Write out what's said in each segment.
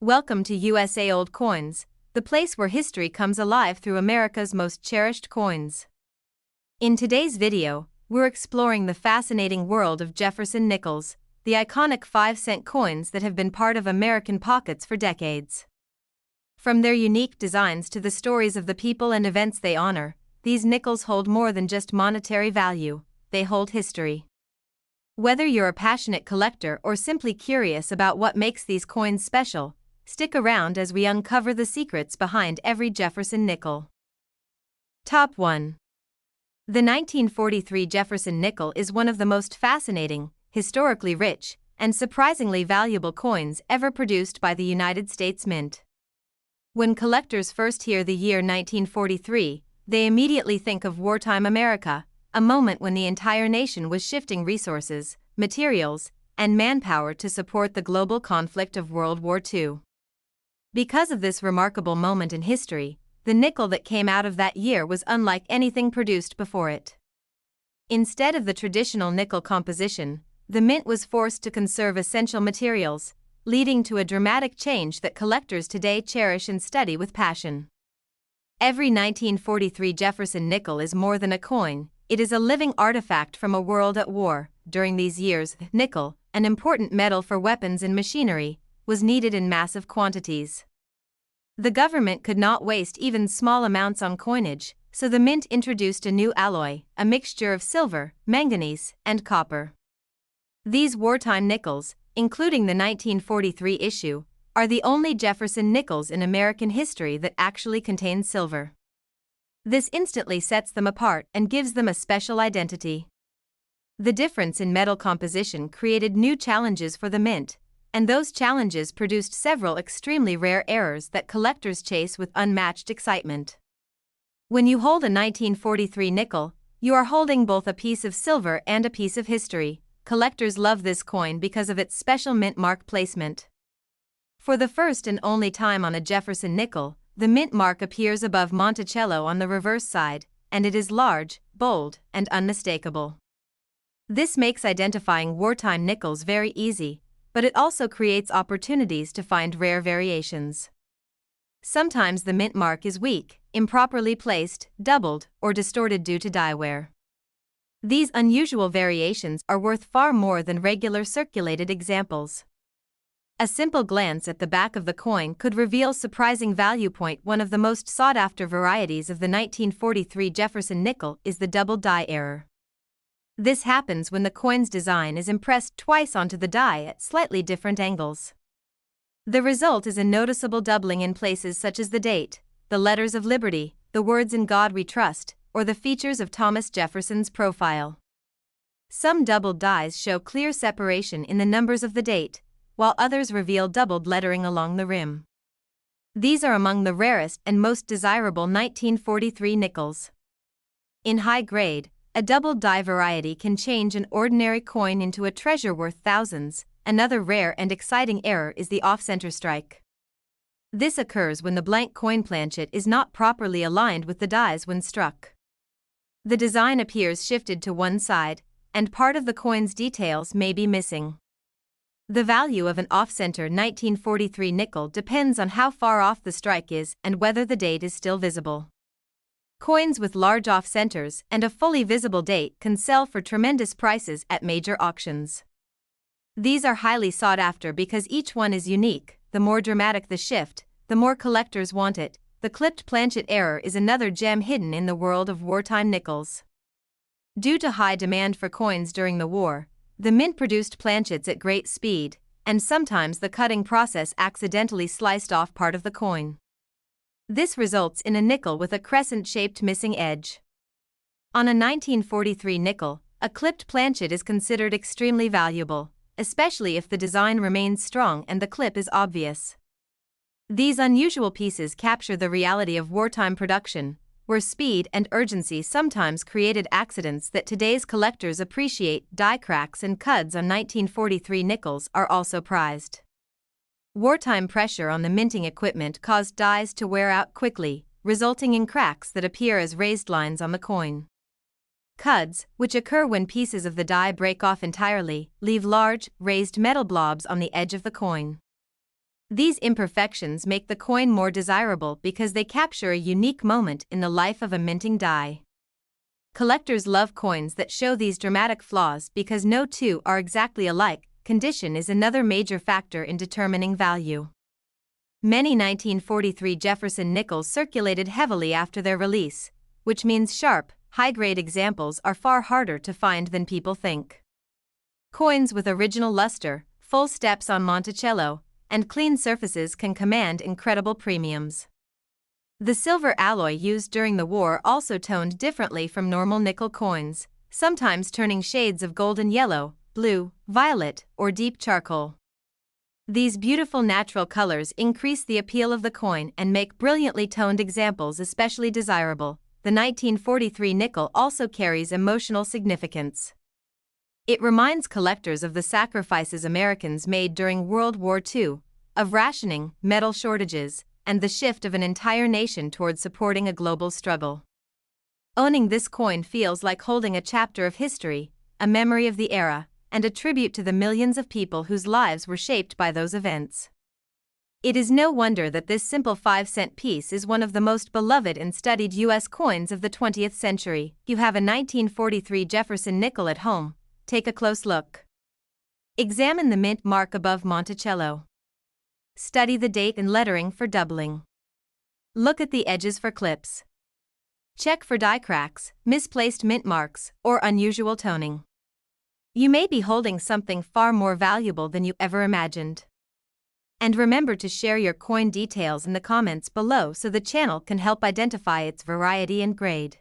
Welcome to USA Old Coins, the place where history comes alive through America's most cherished coins. In today's video, we're exploring the fascinating world of Jefferson Nickels, the iconic 5-cent coins that have been part of American pockets for decades. From their unique designs to the stories of the people and events they honor, these nickels hold more than just monetary value, they hold history. Whether you're a passionate collector or simply curious about what makes these coins special, stick around as we uncover the secrets behind every Jefferson nickel. Top 1. The 1943 Jefferson nickel is one of the most fascinating, historically rich, and surprisingly valuable coins ever produced by the United States Mint. When collectors first hear the year 1943, they immediately think of wartime America, a moment when the entire nation was shifting resources, materials, and manpower to support the global conflict of World War II. Because of this remarkable moment in history, the nickel that came out of that year was unlike anything produced before it. Instead of the traditional nickel composition, the mint was forced to conserve essential materials, leading to a dramatic change that collectors today cherish and study with passion. Every 1943 Jefferson nickel is more than a coin, it is a living artifact from a world at war. During these years, nickel, an important metal for weapons and machinery, was needed in massive quantities. The government could not waste even small amounts on coinage, so the mint introduced a new alloy, a mixture of silver, manganese, and copper. These wartime nickels, including the 1943 issue, are the only Jefferson nickels in American history that actually contain silver. This instantly sets them apart and gives them a special identity. The difference in metal composition created new challenges for the mint, and those challenges produced several extremely rare errors that collectors chase with unmatched excitement. When you hold a 1943 nickel, you are holding both a piece of silver and a piece of history. Collectors love this coin because of its special mint mark placement. For the first and only time on a Jefferson nickel, the mint mark appears above Monticello on the reverse side, and it is large, bold, and unmistakable. This makes identifying wartime nickels very easy, but it also creates opportunities to find rare variations. Sometimes the mint mark is weak, improperly placed, doubled, or distorted due to die wear. These unusual variations are worth far more than regular circulated examples. A simple glance at the back of the coin could reveal surprising value. One of the most sought-after varieties of the 1943 Jefferson nickel is the double die error. This happens when the coin's design is impressed twice onto the die at slightly different angles. The result is a noticeable doubling in places such as the date, the letters of liberty, the words "In God We Trust," or the features of Thomas Jefferson's profile. Some doubled dies show clear separation in the numbers of the date, while others reveal doubled lettering along the rim. These are among the rarest and most desirable 1943 nickels. In high grade, a double die variety can change an ordinary coin into a treasure worth thousands. Another rare and exciting error is the off-center strike. This occurs when the blank coin planchet is not properly aligned with the dies when struck. The design appears shifted to one side, and part of the coin's details may be missing. The value of an off-center 1943 nickel depends on how far off the strike is and whether the date is still visible. Coins with large off-centers and a fully visible date can sell for tremendous prices at major auctions. These are highly sought after because each one is unique. The more dramatic the shift, the more collectors want it. The clipped planchet error is another gem hidden in the world of wartime nickels. Due to high demand for coins during the war, the mint produced planchets at great speed, and sometimes the cutting process accidentally sliced off part of the coin. This results in a nickel with a crescent-shaped missing edge. On a 1943 nickel, a clipped planchet is considered extremely valuable, especially if the design remains strong and the clip is obvious. These unusual pieces capture the reality of wartime production, where speed and urgency sometimes created accidents that today's collectors appreciate. Die cracks and cuds on 1943 nickels are also prized. Wartime pressure on the minting equipment caused dies to wear out quickly, resulting in cracks that appear as raised lines on the coin. Cuds, which occur when pieces of the die break off entirely, leave large, raised metal blobs on the edge of the coin. These imperfections make the coin more desirable because they capture a unique moment in the life of a minting die. Collectors love coins that show these dramatic flaws because no two are exactly alike. Condition is another major factor in determining value. Many 1943 Jefferson Nickels circulated heavily after their release, which means sharp, high-grade examples are far harder to find than people think. Coins with original luster, full steps on Monticello, and clean surfaces can command incredible premiums. The silver alloy used during the war also toned differently from normal nickel coins, sometimes turning shades of golden yellow, blue, violet, or deep charcoal. These beautiful natural colors increase the appeal of the coin and make brilliantly toned examples especially desirable. The 1943 nickel also carries emotional significance. It reminds collectors of the sacrifices Americans made during World War II, of rationing, metal shortages, and the shift of an entire nation toward supporting a global struggle. Owning this coin feels like holding a chapter of history, a memory of the era, and a tribute to the millions of people whose lives were shaped by those events. It is no wonder that this simple 5-cent piece is one of the most beloved and studied U.S. coins of the 20th century. You have a 1943 Jefferson nickel at home. Take a close look. Examine the mint mark above Monticello. Study the date and lettering for doubling. Look at the edges for clips. Check for die cracks, misplaced mint marks, or unusual toning. You may be holding something far more valuable than you ever imagined. And remember to share your coin details in the comments below so the channel can help identify its variety and grade.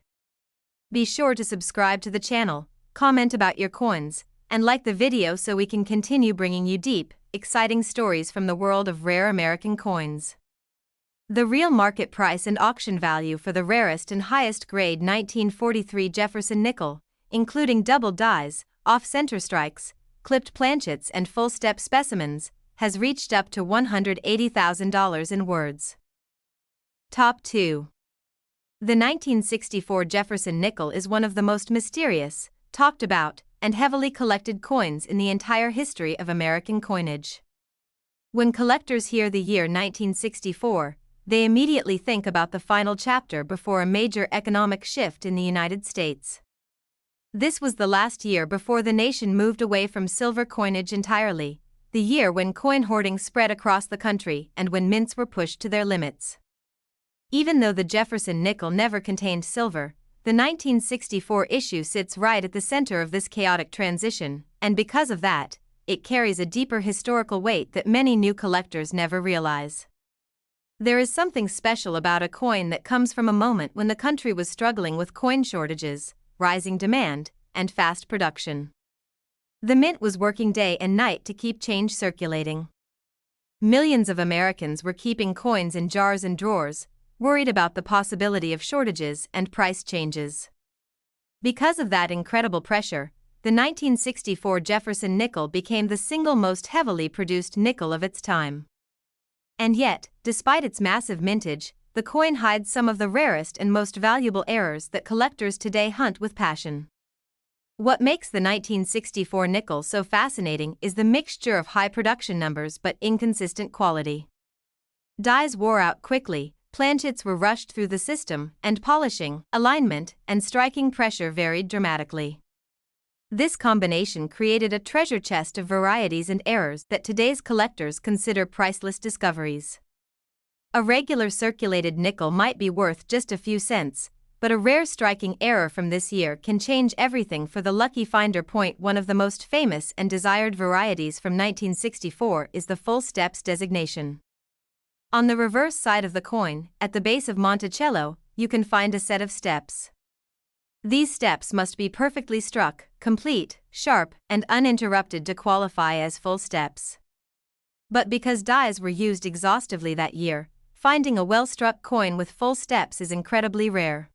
Be sure to subscribe to the channel, comment about your coins, and like the video so we can continue bringing you deep, exciting stories from the world of rare American coins. The real market price and auction value for the rarest and highest grade 1943 Jefferson nickel, including double dies, off-center strikes, clipped planchets and full-step specimens, has reached up to $180,000 in words. Top 2. The 1964 Jefferson nickel is one of the most mysterious, talked about, and heavily collected coins in the entire history of American coinage. When collectors hear the year 1964, they immediately think about the final chapter before a major economic shift in the United States. This was the last year before the nation moved away from silver coinage entirely, the year when coin hoarding spread across the country and when mints were pushed to their limits. Even though the Jefferson nickel never contained silver, the 1964 issue sits right at the center of this chaotic transition, and because of that, it carries a deeper historical weight that many new collectors never realize. There is something special about a coin that comes from a moment when the country was struggling with coin shortages, rising demand, and fast production. The mint was working day and night to keep change circulating. Millions of Americans were keeping coins in jars and drawers, worried about the possibility of shortages and price changes. Because of that incredible pressure, the 1964 Jefferson nickel became the single most heavily produced nickel of its time. And yet, despite its massive mintage, the coin hides some of the rarest and most valuable errors that collectors today hunt with passion. What makes the 1964 nickel so fascinating is the mixture of high production numbers but inconsistent quality. Dies wore out quickly, planchets were rushed through the system, and polishing, alignment, and striking pressure varied dramatically. This combination created a treasure chest of varieties and errors that today's collectors consider priceless discoveries. A regular circulated nickel might be worth just a few cents, but a rare striking error from this year can change everything for the lucky finder. One of the most famous and desired varieties from 1964 is the full steps designation. On the reverse side of the coin, at the base of Monticello, you can find a set of steps. These steps must be perfectly struck, complete, sharp, and uninterrupted to qualify as full steps. But because dies were used exhaustively that year, finding a well-struck coin with full steps is incredibly rare.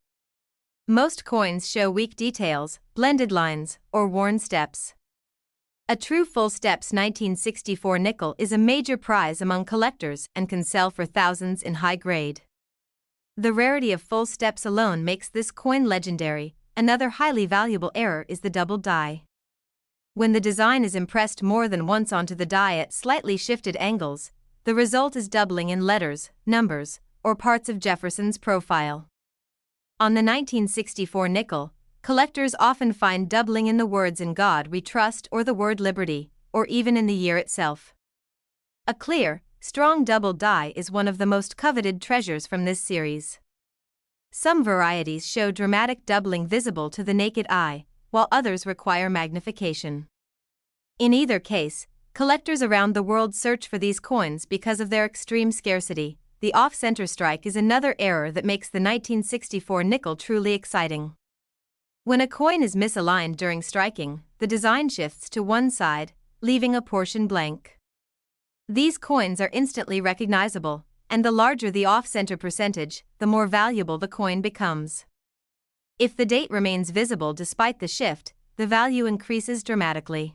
Most coins show weak details, blended lines, or worn steps. A true full steps 1964 nickel is a major prize among collectors and can sell for thousands in high grade. The rarity of full steps alone makes this coin legendary. Another highly valuable error is the double die. When the design is impressed more than once onto the die at slightly shifted angles, the result is doubling in letters, numbers, or parts of Jefferson's profile. On the 1964 nickel, collectors often find doubling in the words "In God We Trust" or the word "Liberty," or even in the year itself. A clear, strong doubled die is one of the most coveted treasures from this series. Some varieties show dramatic doubling visible to the naked eye, while others require magnification. In either case, collectors around the world search for these coins because of their extreme scarcity. The off-center strike is another error that makes the 1964 nickel truly exciting. When a coin is misaligned during striking, the design shifts to one side, leaving a portion blank. These coins are instantly recognizable, and the larger the off-center percentage, the more valuable the coin becomes. If the date remains visible despite the shift, the value increases dramatically.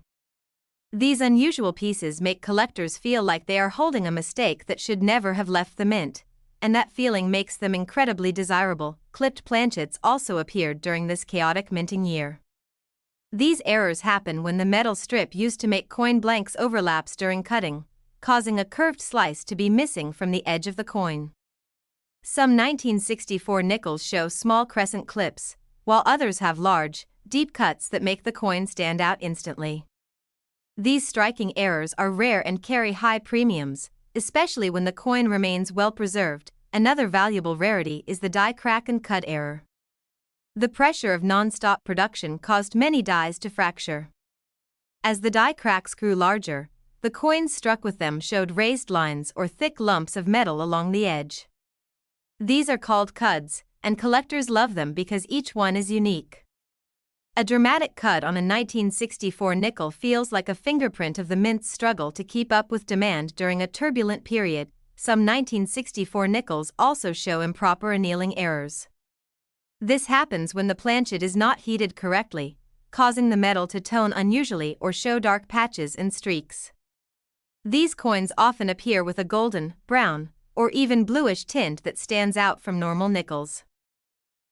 These unusual pieces make collectors feel like they are holding a mistake that should never have left the mint, and that feeling makes them incredibly desirable. Clipped planchets also appeared during this chaotic minting year. These errors happen when the metal strip used to make coin blanks overlaps during cutting, causing a curved slice to be missing from the edge of the coin. Some 1964 nickels show small crescent clips, while others have large, deep cuts that make the coin stand out instantly. These striking errors are rare and carry high premiums, especially when the coin remains well preserved. Another valuable rarity is the die crack and cut error. The pressure of non-stop production caused many dies to fracture. As the die cracks grew larger, the coins struck with them showed raised lines or thick lumps of metal along the edge. These are called cuds, and collectors love them because each one is unique. A dramatic cud on a 1964 nickel feels like a fingerprint of the mint's struggle to keep up with demand during a turbulent period. Some 1964 nickels also show improper annealing errors. This happens when the planchet is not heated correctly, causing the metal to tone unusually or show dark patches and streaks. These coins often appear with a golden, brown, or even bluish tint that stands out from normal nickels.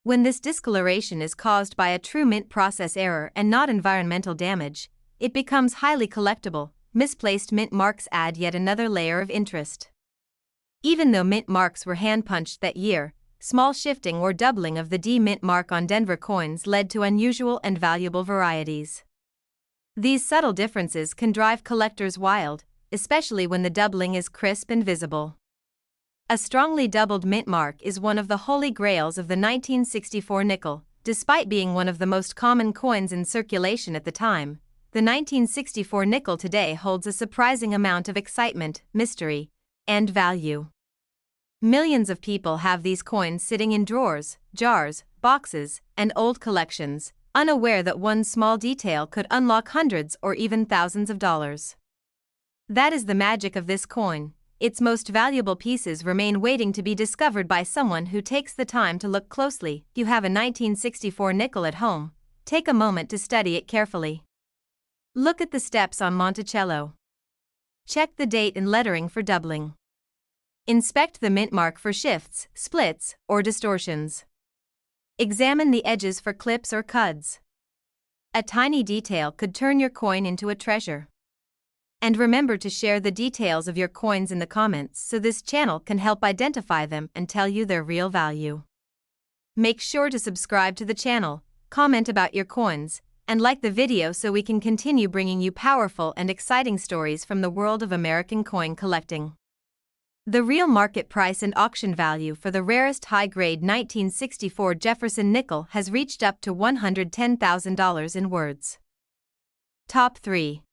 When this discoloration is caused by a true mint process error and not environmental damage, it becomes highly collectible. Misplaced mint marks add yet another layer of interest. Even though mint marks were hand-punched that year, small shifting or doubling of the D mint mark on Denver coins led to unusual and valuable varieties. These subtle differences can drive collectors wild, especially when the doubling is crisp and visible. A strongly doubled mint mark is one of the holy grails of the 1964 nickel. Despite being one of the most common coins in circulation at the time, the 1964 nickel today holds a surprising amount of excitement, mystery, and value. Millions of people have these coins sitting in drawers, jars, boxes, and old collections, unaware that one small detail could unlock hundreds or even thousands of dollars. That is the magic of this coin. Its most valuable pieces remain waiting to be discovered by someone who takes the time to look closely. You have a 1964 nickel at home. Take a moment to study it carefully. Look at the steps on Monticello. Check the date and lettering for doubling. Inspect the mint mark for shifts, splits, or distortions. Examine the edges for clips or cuds. A tiny detail could turn your coin into a treasure. And remember to share the details of your coins in the comments so this channel can help identify them and tell you their real value. Make sure to subscribe to the channel, comment about your coins, and like the video so we can continue bringing you powerful and exciting stories from the world of American coin collecting. The real market price and auction value for the rarest high-grade 1964 Jefferson nickel has reached up to $110,000 in words. Top 3.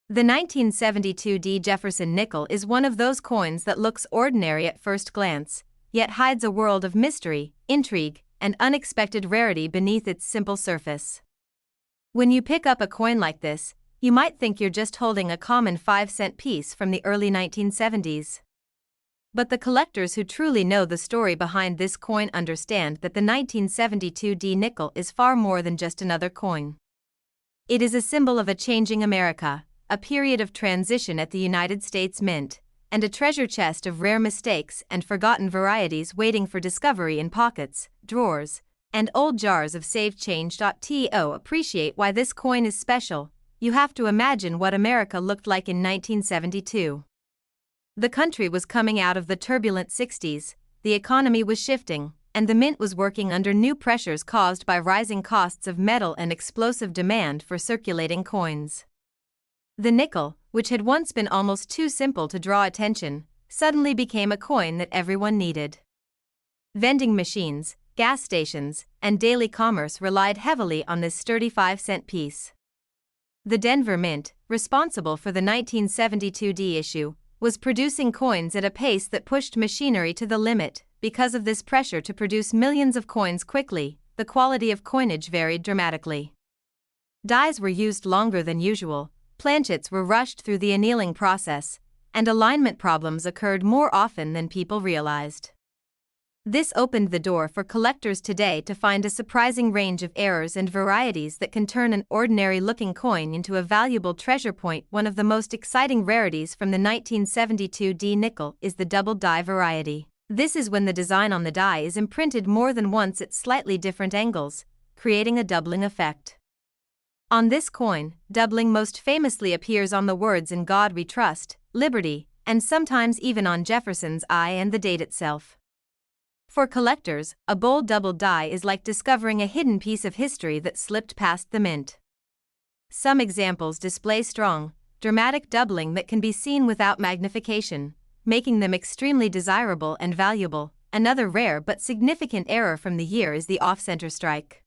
The 1972 D Jefferson nickel is one of those coins that looks ordinary at first glance, yet hides a world of mystery, intrigue, and unexpected rarity beneath its simple surface. When you pick up a coin like this, you might think you're just holding a common 5-cent piece from the early 1970s. But the collectors who truly know the story behind this coin understand that the 1972 D nickel is far more than just another coin. It is a symbol of a changing America, a period of transition at the United States Mint, and a treasure chest of rare mistakes and forgotten varieties waiting for discovery in pockets, drawers, and old jars of saved change. To appreciate why this coin is special, you have to imagine what America looked like in 1972. The country was coming out of the turbulent 60s, the economy was shifting, and the mint was working under new pressures caused by rising costs of metal and explosive demand for circulating coins. The nickel, which had once been almost too simple to draw attention, suddenly became a coin that everyone needed. Vending machines, gas stations, and daily commerce relied heavily on this sturdy 5-cent piece. The Denver Mint, responsible for the 1972 D issue, was producing coins at a pace that pushed machinery to the limit. Because of this pressure to produce millions of coins quickly, the quality of coinage varied dramatically. Dies were used longer than usual, planchets were rushed through the annealing process, and alignment problems occurred more often than people realized. This opened the door for collectors today to find a surprising range of errors and varieties that can turn an ordinary-looking coin into a valuable treasure point. One of the most exciting rarities from the 1972 D nickel is the double die variety. This is when the design on the die is imprinted more than once at slightly different angles, creating a doubling effect. On this coin, doubling most famously appears on the words "In God We Trust," "Liberty," and sometimes even on Jefferson's eye and the date itself. For collectors, a bold double die is like discovering a hidden piece of history that slipped past the mint. Some examples display strong, dramatic doubling that can be seen without magnification, making them extremely desirable and valuable. Another rare but significant error from the year is the off-center strike.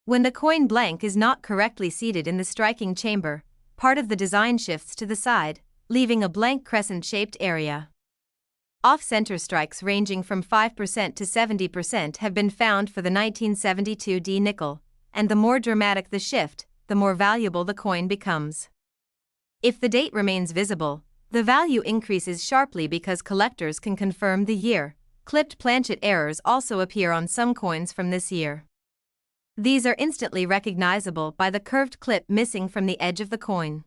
When the coin blank is not correctly seated in the striking chamber, part of the design shifts to the side, leaving a blank crescent-shaped area. Off-center strikes ranging from 5% to 70% have been found for the 1972 D nickel, and the more dramatic the shift, the more valuable the coin becomes. If the date remains visible, the value increases sharply because collectors can confirm the year. Clipped planchet errors also appear on some coins from this year. These are instantly recognizable by the curved clip missing from the edge of the coin.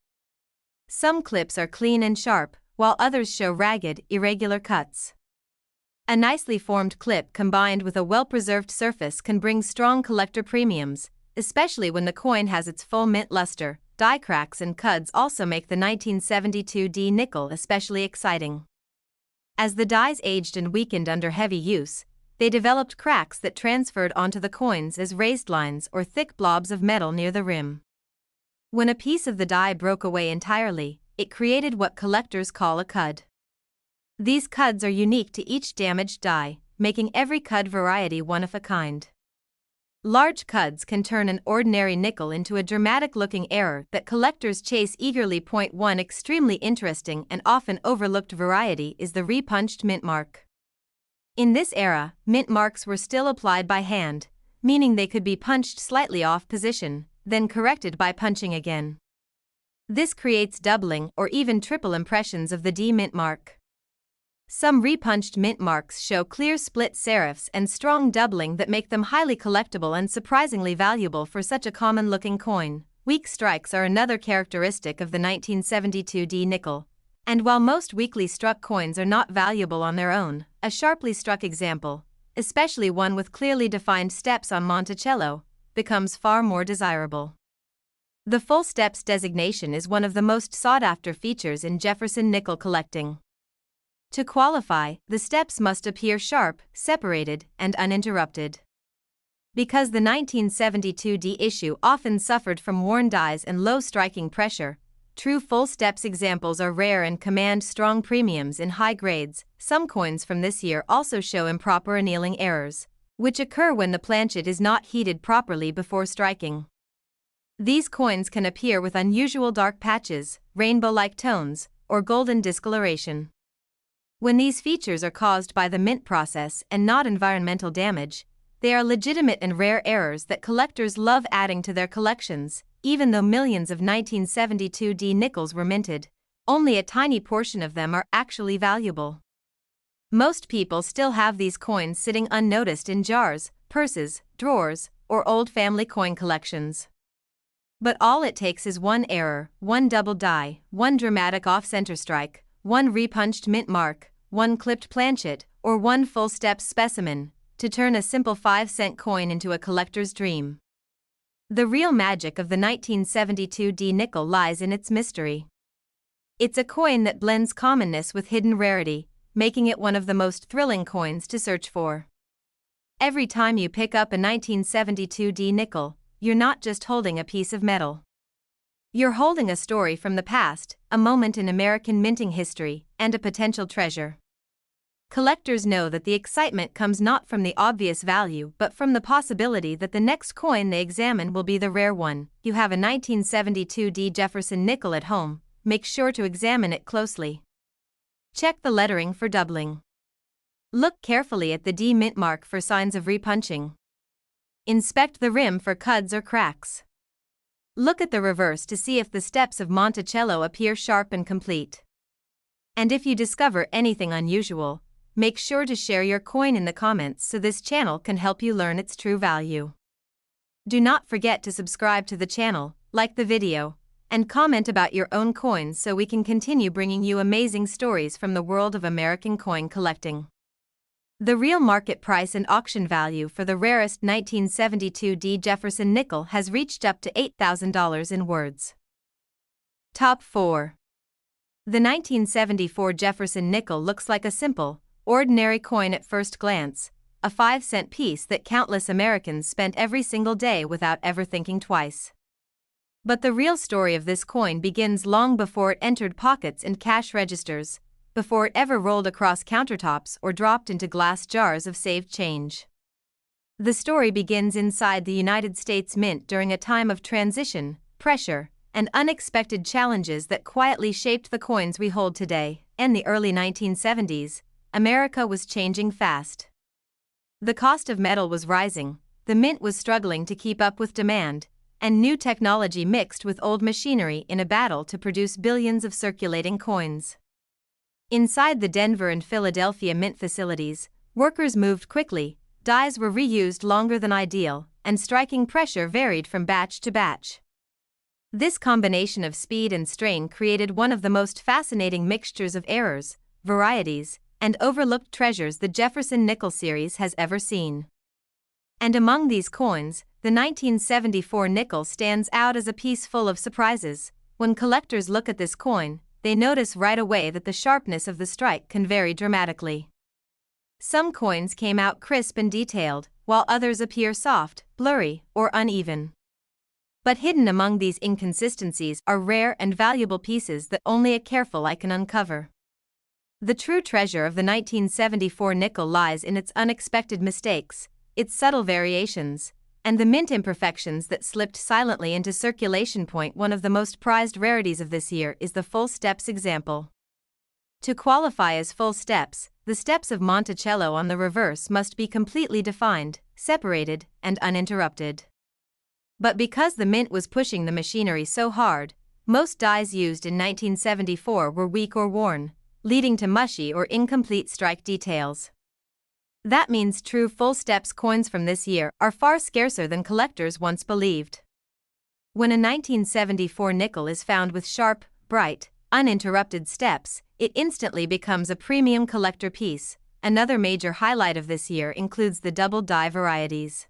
Some clips are clean and sharp, while others show ragged, irregular cuts. A nicely formed clip combined with a well-preserved surface can bring strong collector premiums, especially when the coin has its full mint luster. Die cracks and cuds also make the 1972 D nickel especially exciting. As the dies aged and weakened under heavy use, they developed cracks that transferred onto the coins as raised lines or thick blobs of metal near the rim. When a piece of the die broke away entirely, it created what collectors call a cud. These cuds are unique to each damaged die, making every cud variety one of a kind. Large cuds can turn an ordinary nickel into a dramatic-looking error that collectors chase eagerly. One extremely interesting and often overlooked variety is the repunched mint mark. In this era, mint marks were still applied by hand, meaning they could be punched slightly off position, then corrected by punching again. This creates doubling or even triple impressions of the D mint mark. Some repunched mint marks show clear split serifs and strong doubling that make them highly collectible and surprisingly valuable for such a common-looking coin. Weak strikes are another characteristic of the 1972 D nickel, and while most weakly struck coins are not valuable on their own, a sharply struck example, especially one with clearly defined steps on Monticello, becomes far more desirable. The full steps designation is one of the most sought-after features in Jefferson nickel collecting. To qualify, the steps must appear sharp, separated, and uninterrupted. Because the 1972 D issue often suffered from worn dies and low striking pressure, true full steps examples are rare and command strong premiums in high grades. Some coins from this year also show improper annealing errors, which occur when the planchet is not heated properly before striking. These coins can appear with unusual dark patches, rainbow-like tones, or golden discoloration. When these features are caused by the mint process and not environmental damage, they are legitimate and rare errors that collectors love adding to their collections. Even though millions of 1972 D nickels were minted, only a tiny portion of them are actually valuable. Most people still have these coins sitting unnoticed in jars, purses, drawers, or old family coin collections. But all it takes is one error, one double die, one dramatic off-center strike, one repunched mint mark, one clipped planchet, or one full steps specimen, to turn a simple 5-cent coin into a collector's dream. The real magic of the 1972 D nickel lies in its mystery. It's a coin that blends commonness with hidden rarity, making it one of the most thrilling coins to search for. Every time you pick up a 1972 nickel, you're not just holding a piece of metal. You're holding a story from the past, a moment in American minting history, and a potential treasure. Collectors know that the excitement comes not from the obvious value but from the possibility that the next coin they examine will be the rare one. You have a 1972 Jefferson nickel at home, make sure to examine it closely. Check the lettering for doubling. Look carefully at the D mint mark for signs of repunching. Inspect the rim for cuds or cracks. Look at the reverse to see if the steps of Monticello appear sharp and complete. And if you discover anything unusual, make sure to share your coin in the comments so this channel can help you learn its true value. Do not forget to subscribe to the channel, like the video, and comment about your own coins so we can continue bringing you amazing stories from the world of American coin collecting. The real market price and auction value for the rarest 1972 Jefferson nickel has reached up to $8,000 in words. Top 4. The 1974 Jefferson nickel looks like a simple, ordinary coin at first glance, a 5-cent piece that countless Americans spent every single day without ever thinking twice. But the real story of this coin begins long before it entered pockets and cash registers, before it ever rolled across countertops or dropped into glass jars of saved change. The story begins inside the United States Mint during a time of transition, pressure, and unexpected challenges that quietly shaped the coins we hold today. In the early 1970s, America was changing fast. The cost of metal was rising, the mint was struggling to keep up with demand, and new technology mixed with old machinery in a battle to produce billions of circulating coins. Inside the Denver and Philadelphia mint facilities, workers moved quickly, dies were reused longer than ideal, and striking pressure varied from batch to batch. This combination of speed and strain created one of the most fascinating mixtures of errors, varieties, and overlooked treasures the Jefferson nickel series has ever seen. And among these coins, the 1974 nickel stands out as a piece full of surprises. When collectors look at this coin, they notice right away that the sharpness of the strike can vary dramatically. Some coins came out crisp and detailed, while others appear soft, blurry, or uneven. But hidden among these inconsistencies are rare and valuable pieces that only a careful eye can uncover. The true treasure of the 1974 nickel lies in its unexpected mistakes, its subtle variations, and the mint imperfections that slipped silently into circulation. One of the most prized rarities of this year is the full steps example. To qualify as full steps, the steps of Monticello on the reverse must be completely defined, separated, and uninterrupted. But because the mint was pushing the machinery so hard, most dies used in 1974 were weak or worn, leading to mushy or incomplete strike details. That means true full steps coins from this year are far scarcer than collectors once believed. When a 1974 nickel is found with sharp, bright, uninterrupted steps, it instantly becomes a premium collector piece. Another major highlight of this year includes the double die varieties.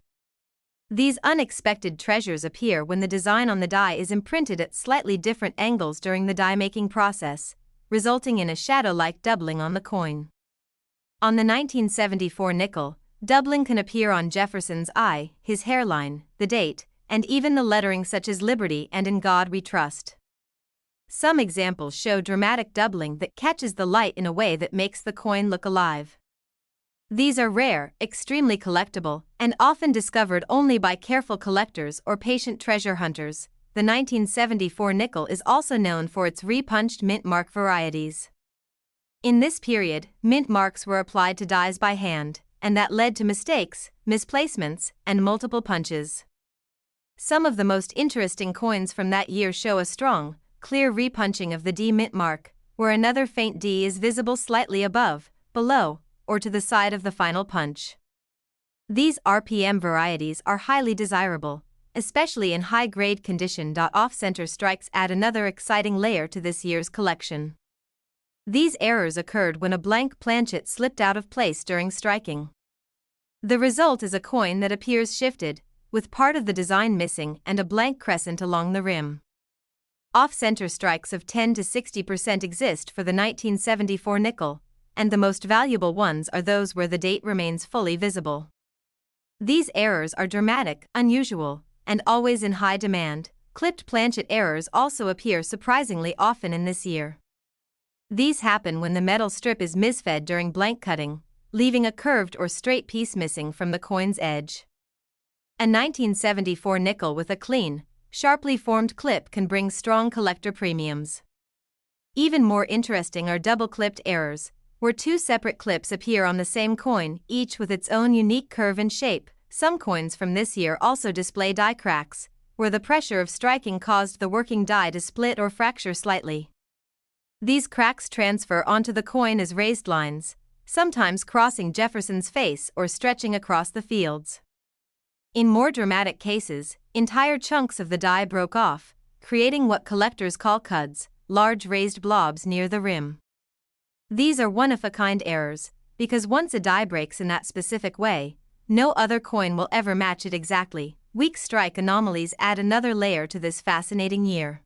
These unexpected treasures appear when the design on the die is imprinted at slightly different angles during the die-making process, resulting in a shadow-like doubling on the coin. On the 1974 nickel, doubling can appear on Jefferson's eye, his hairline, the date, and even the lettering such as Liberty and In God We Trust. Some examples show dramatic doubling that catches the light in a way that makes the coin look alive. These are rare, extremely collectible, and often discovered only by careful collectors or patient treasure hunters. The 1974 nickel is also known for its repunched mint mark varieties. In this period, mint marks were applied to dies by hand, and that led to mistakes, misplacements, and multiple punches. Some of the most interesting coins from that year show a strong, clear repunching of the D mint mark, where another faint D is visible slightly above, below, or to the side of the final punch. These RPM varieties are highly desirable, especially in high-grade condition. Off-center strikes add another exciting layer to this year's collection. These errors occurred when a blank planchet slipped out of place during striking. The result is a coin that appears shifted, with part of the design missing and a blank crescent along the rim. Off-center strikes of 10 to 60% exist for the 1974 nickel, and the most valuable ones are those where the date remains fully visible. These errors are dramatic, unusual, and always in high demand. Clipped planchet errors also appear surprisingly often in this year. These happen when the metal strip is misfed during blank cutting, leaving a curved or straight piece missing from the coin's edge. A 1974 nickel with a clean, sharply formed clip can bring strong collector premiums. Even more interesting are double-clipped errors, where two separate clips appear on the same coin, each with its own unique curve and shape. Some coins from this year also display die cracks, where the pressure of striking caused the working die to split or fracture slightly. These cracks transfer onto the coin as raised lines, sometimes crossing Jefferson's face or stretching across the fields. In more dramatic cases, entire chunks of the die broke off, creating what collectors call cuds, large raised blobs near the rim. These are one-of-a-kind errors, because once a die breaks in that specific way, no other coin will ever match it exactly. Weak strike anomalies add another layer to this fascinating year.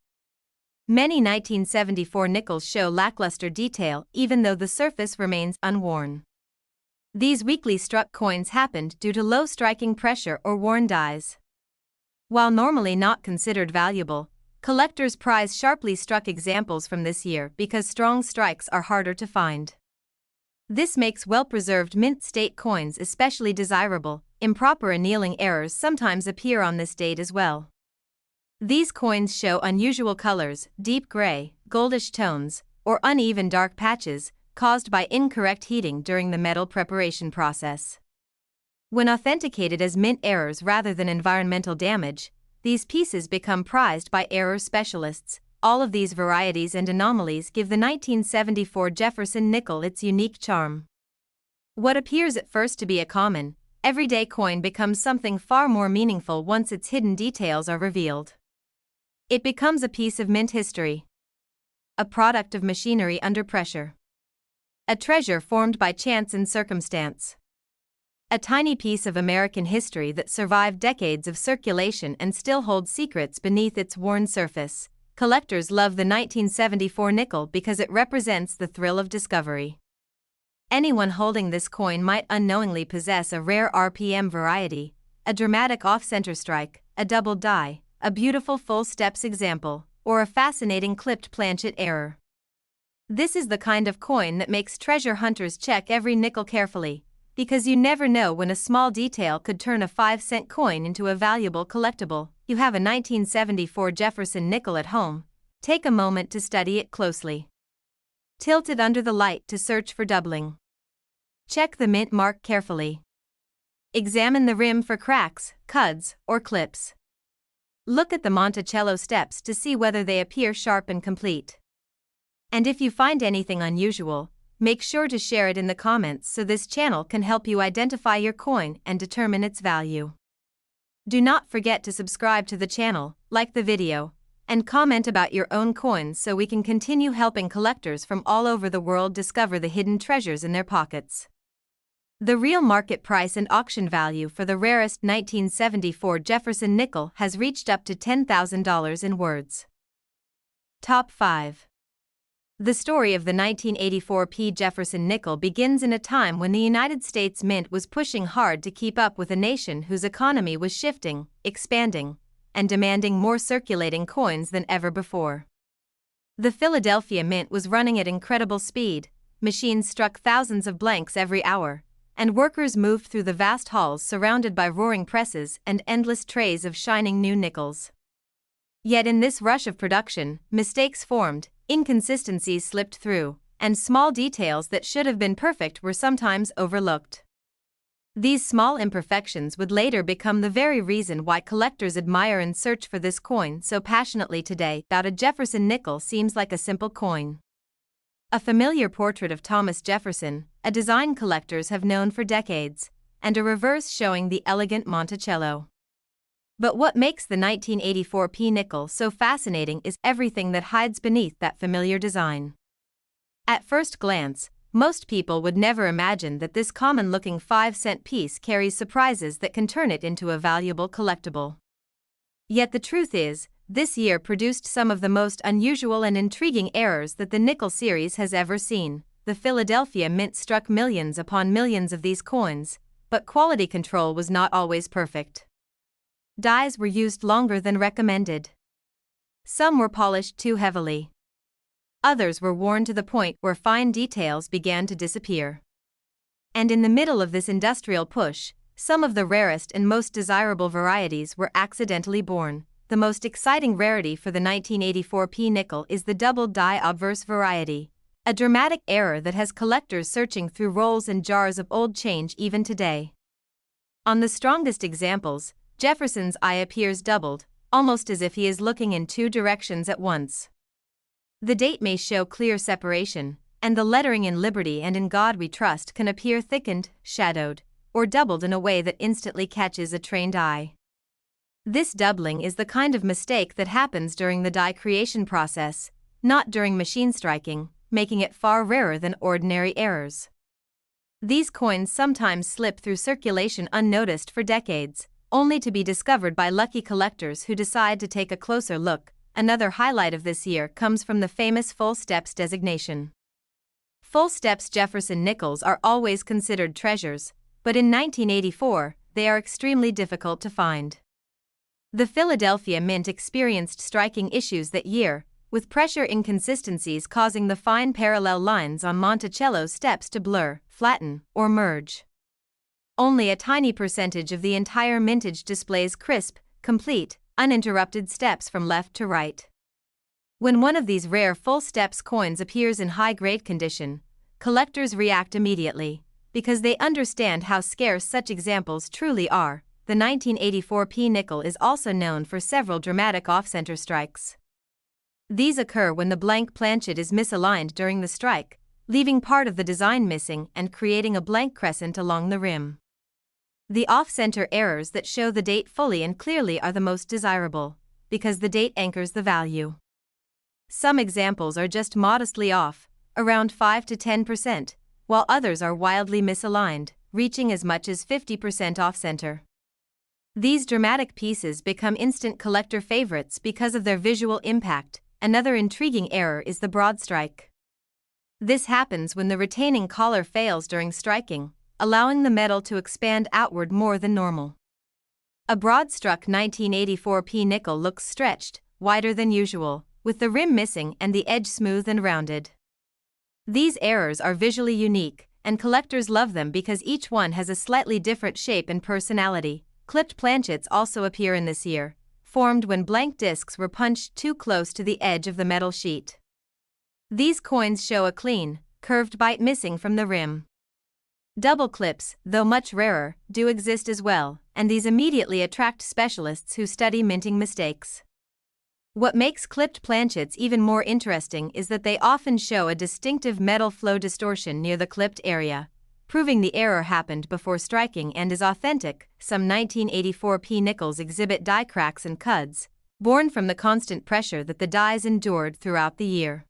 Many 1974 nickels show lackluster detail even though the surface remains unworn. These weakly struck coins happened due to low striking pressure or worn dies. While normally not considered valuable, collectors prize sharply struck examples from this year because strong strikes are harder to find. This makes well-preserved mint state coins especially desirable. Improper annealing errors sometimes appear on this date as well. These coins show unusual colors, deep gray, goldish tones, or uneven dark patches, caused by incorrect heating during the metal preparation process. When authenticated as mint errors rather than environmental damage, these pieces become prized by error specialists. All of these varieties and anomalies give the 1974 Jefferson nickel its unique charm. What appears at first to be a common, everyday coin becomes something far more meaningful once its hidden details are revealed. It becomes a piece of mint history. A product of machinery under pressure. A treasure formed by chance and circumstance. A tiny piece of American history that survived decades of circulation and still holds secrets beneath its worn surface. Collectors love the 1974 nickel because it represents the thrill of discovery. Anyone holding this coin might unknowingly possess a rare RPM variety, a dramatic off-center strike, a double die, a beautiful full steps example, or a fascinating clipped planchet error. This is the kind of coin that makes treasure hunters check every nickel carefully, because you never know when a small detail could turn a 5-cent coin into a valuable collectible. You have a 1974 Jefferson nickel at home. Take a moment to study it closely. Tilt it under the light to search for doubling. Check the mint mark carefully. Examine the rim for cracks, cuds, or clips. Look at the Monticello steps to see whether they appear sharp and complete. And if you find anything unusual, make sure to share it in the comments so this channel can help you identify your coin and determine its value. Do not forget to subscribe to the channel, like the video, and comment about your own coins so we can continue helping collectors from all over the world discover the hidden treasures in their pockets. The real market price and auction value for the rarest 1974 Jefferson nickel has reached up to $10,000 in words. Top 5. The story of the 1984 P. Jefferson nickel begins in a time when the United States Mint was pushing hard to keep up with a nation whose economy was shifting, expanding, and demanding more circulating coins than ever before. The Philadelphia Mint was running at incredible speed, machines struck thousands of blanks every hour, and workers moved through the vast halls surrounded by roaring presses and endless trays of shining new nickels. Yet in this rush of production, mistakes formed, inconsistencies slipped through, and small details that should have been perfect were sometimes overlooked. These small imperfections would later become the very reason why collectors admire and search for this coin so passionately today. A Jefferson nickel seems like a simple coin. A familiar portrait of Thomas Jefferson, a design collectors have known for decades, and a reverse showing the elegant Monticello. But what makes the 1984 P nickel so fascinating is everything that hides beneath that familiar design. At first glance, most people would never imagine that this common-looking 5-cent piece carries surprises that can turn it into a valuable collectible. Yet the truth is, this year produced some of the most unusual and intriguing errors that the nickel series has ever seen. The Philadelphia Mint struck millions upon millions of these coins, but quality control was not always perfect. Dies were used longer than recommended. Some were polished too heavily. Others were worn to the point where fine details began to disappear. And in the middle of this industrial push, some of the rarest and most desirable varieties were accidentally born. The most exciting rarity for the 1984 P nickel is the double die obverse variety, a dramatic error that has collectors searching through rolls and jars of old change even today. On the strongest examples, Jefferson's eye appears doubled, almost as if he is looking in two directions at once. The date may show clear separation, and the lettering in Liberty and In God We Trust can appear thickened, shadowed, or doubled in a way that instantly catches a trained eye. This doubling is the kind of mistake that happens during the die creation process, not during machine striking, making it far rarer than ordinary errors. These coins sometimes slip through circulation unnoticed for decades, only to be discovered by lucky collectors who decide to take a closer look. Another highlight of this year comes from the famous full steps designation. Full steps Jefferson Nickels are always considered treasures, but in 1984, they are extremely difficult to find. The Philadelphia Mint experienced striking issues that year, with pressure inconsistencies causing the fine parallel lines on Monticello's steps to blur, flatten, or merge. Only a tiny percentage of the entire mintage displays crisp, complete, uninterrupted steps from left to right. When one of these rare full steps coins appears in high-grade condition, collectors react immediately, because they understand how scarce such examples truly are. The 1984 P nickel is also known for several dramatic off-center strikes. These occur when the blank planchet is misaligned during the strike, leaving part of the design missing and creating a blank crescent along the rim. The off-center errors that show the date fully and clearly are the most desirable, because the date anchors the value. Some examples are just modestly off, around 5 to 10%, while others are wildly misaligned, reaching as much as 50% off-center. These dramatic pieces become instant collector favorites because of their visual impact. Another intriguing error is the broad strike. This happens when the retaining collar fails during striking, allowing the metal to expand outward more than normal. A broad-struck 1984 P nickel looks stretched, wider than usual, with the rim missing and the edge smooth and rounded. These errors are visually unique, and collectors love them because each one has a slightly different shape and personality. Clipped planchets also appear in this year, formed when blank discs were punched too close to the edge of the metal sheet. These coins show a clean, curved bite missing from the rim. Double clips, though much rarer, do exist as well, and these immediately attract specialists who study minting mistakes. What makes clipped planchets even more interesting is that they often show a distinctive metal flow distortion near the clipped area, proving the error happened before striking and is authentic. Some 1984 P nickels exhibit die cracks and cuds, born from the constant pressure that the dies endured throughout the year.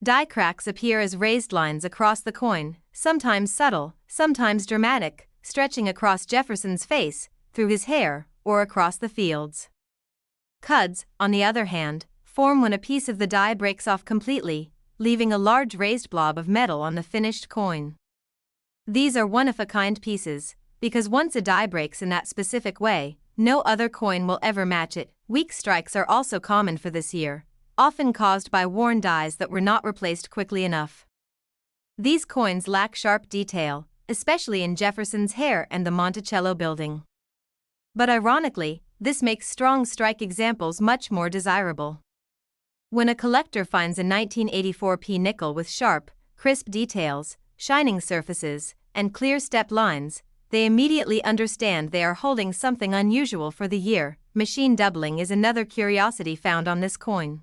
Die cracks appear as raised lines across the coin, sometimes subtle, sometimes dramatic, stretching across Jefferson's face, through his hair, or across the fields. Cuds, on the other hand, form when a piece of the die breaks off completely, leaving a large raised blob of metal on the finished coin. These are one-of-a-kind pieces, because once a die breaks in that specific way, no other coin will ever match it. Weak strikes are also common for this year, often caused by worn dies that were not replaced quickly enough. These coins lack sharp detail, especially in Jefferson's hair and the Monticello building. But ironically, this makes strong strike examples much more desirable. When a collector finds a 1984 P nickel with sharp, crisp details, shining surfaces, and clear step lines, they immediately understand they are holding something unusual for the year. Machine doubling is another curiosity found on this coin.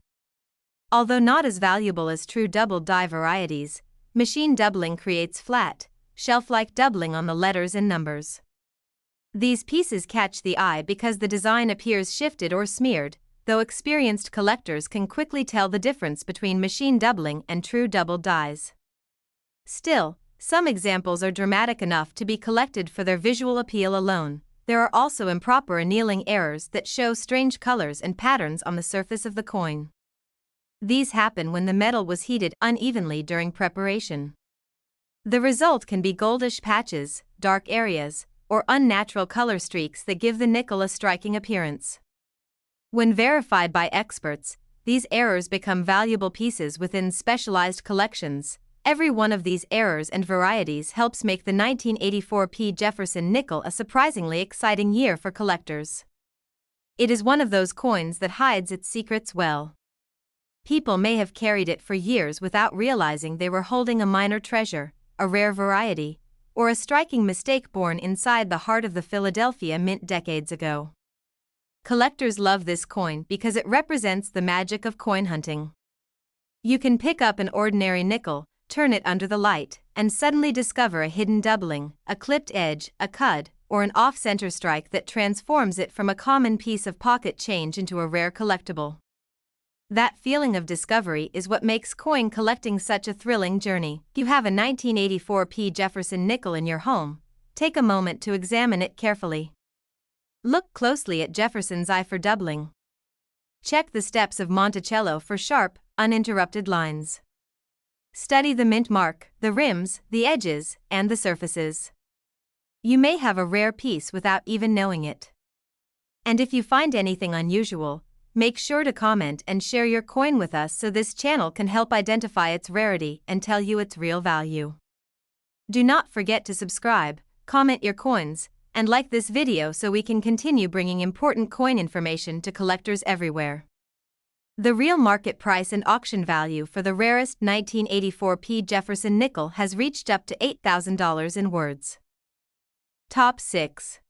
Although not as valuable as true double die varieties, machine doubling creates flat, shelf-like doubling on the letters and numbers. These pieces catch the eye because the design appears shifted or smeared, though experienced collectors can quickly tell the difference between machine doubling and true double dies. Still, some examples are dramatic enough to be collected for their visual appeal alone. There are also improper annealing errors that show strange colors and patterns on the surface of the coin. These happen when the metal was heated unevenly during preparation. The result can be goldish patches, dark areas, or unnatural color streaks that give the nickel a striking appearance. When verified by experts, these errors become valuable pieces within specialized collections. Every one of these errors and varieties helps make the 1984 P. Jefferson nickel a surprisingly exciting year for collectors. It is one of those coins that hides its secrets well. People may have carried it for years without realizing they were holding a minor treasure, a rare variety, or a striking mistake born inside the heart of the Philadelphia Mint decades ago. Collectors love this coin because it represents the magic of coin hunting. You can pick up an ordinary nickel, turn it under the light, and suddenly discover a hidden doubling, a clipped edge, a cud, or an off-center strike that transforms it from a common piece of pocket change into a rare collectible. That feeling of discovery is what makes coin collecting such a thrilling journey. If you have a 1984 P. Jefferson nickel in your home, take a moment to examine it carefully. Look closely at Jefferson's eye for doubling. Check the steps of Monticello for sharp, uninterrupted lines. Study the mint mark, the rims, the edges, and the surfaces. You may have a rare piece without even knowing it. And if you find anything unusual, make sure to comment and share your coin with us so this channel can help identify its rarity and tell you its real value. Do not forget to subscribe, comment your coins, and like this video so we can continue bringing important coin information to collectors everywhere. The real market price and auction value for the rarest 1984 P. Jefferson nickel has reached up to $8,000 in words. Top 6.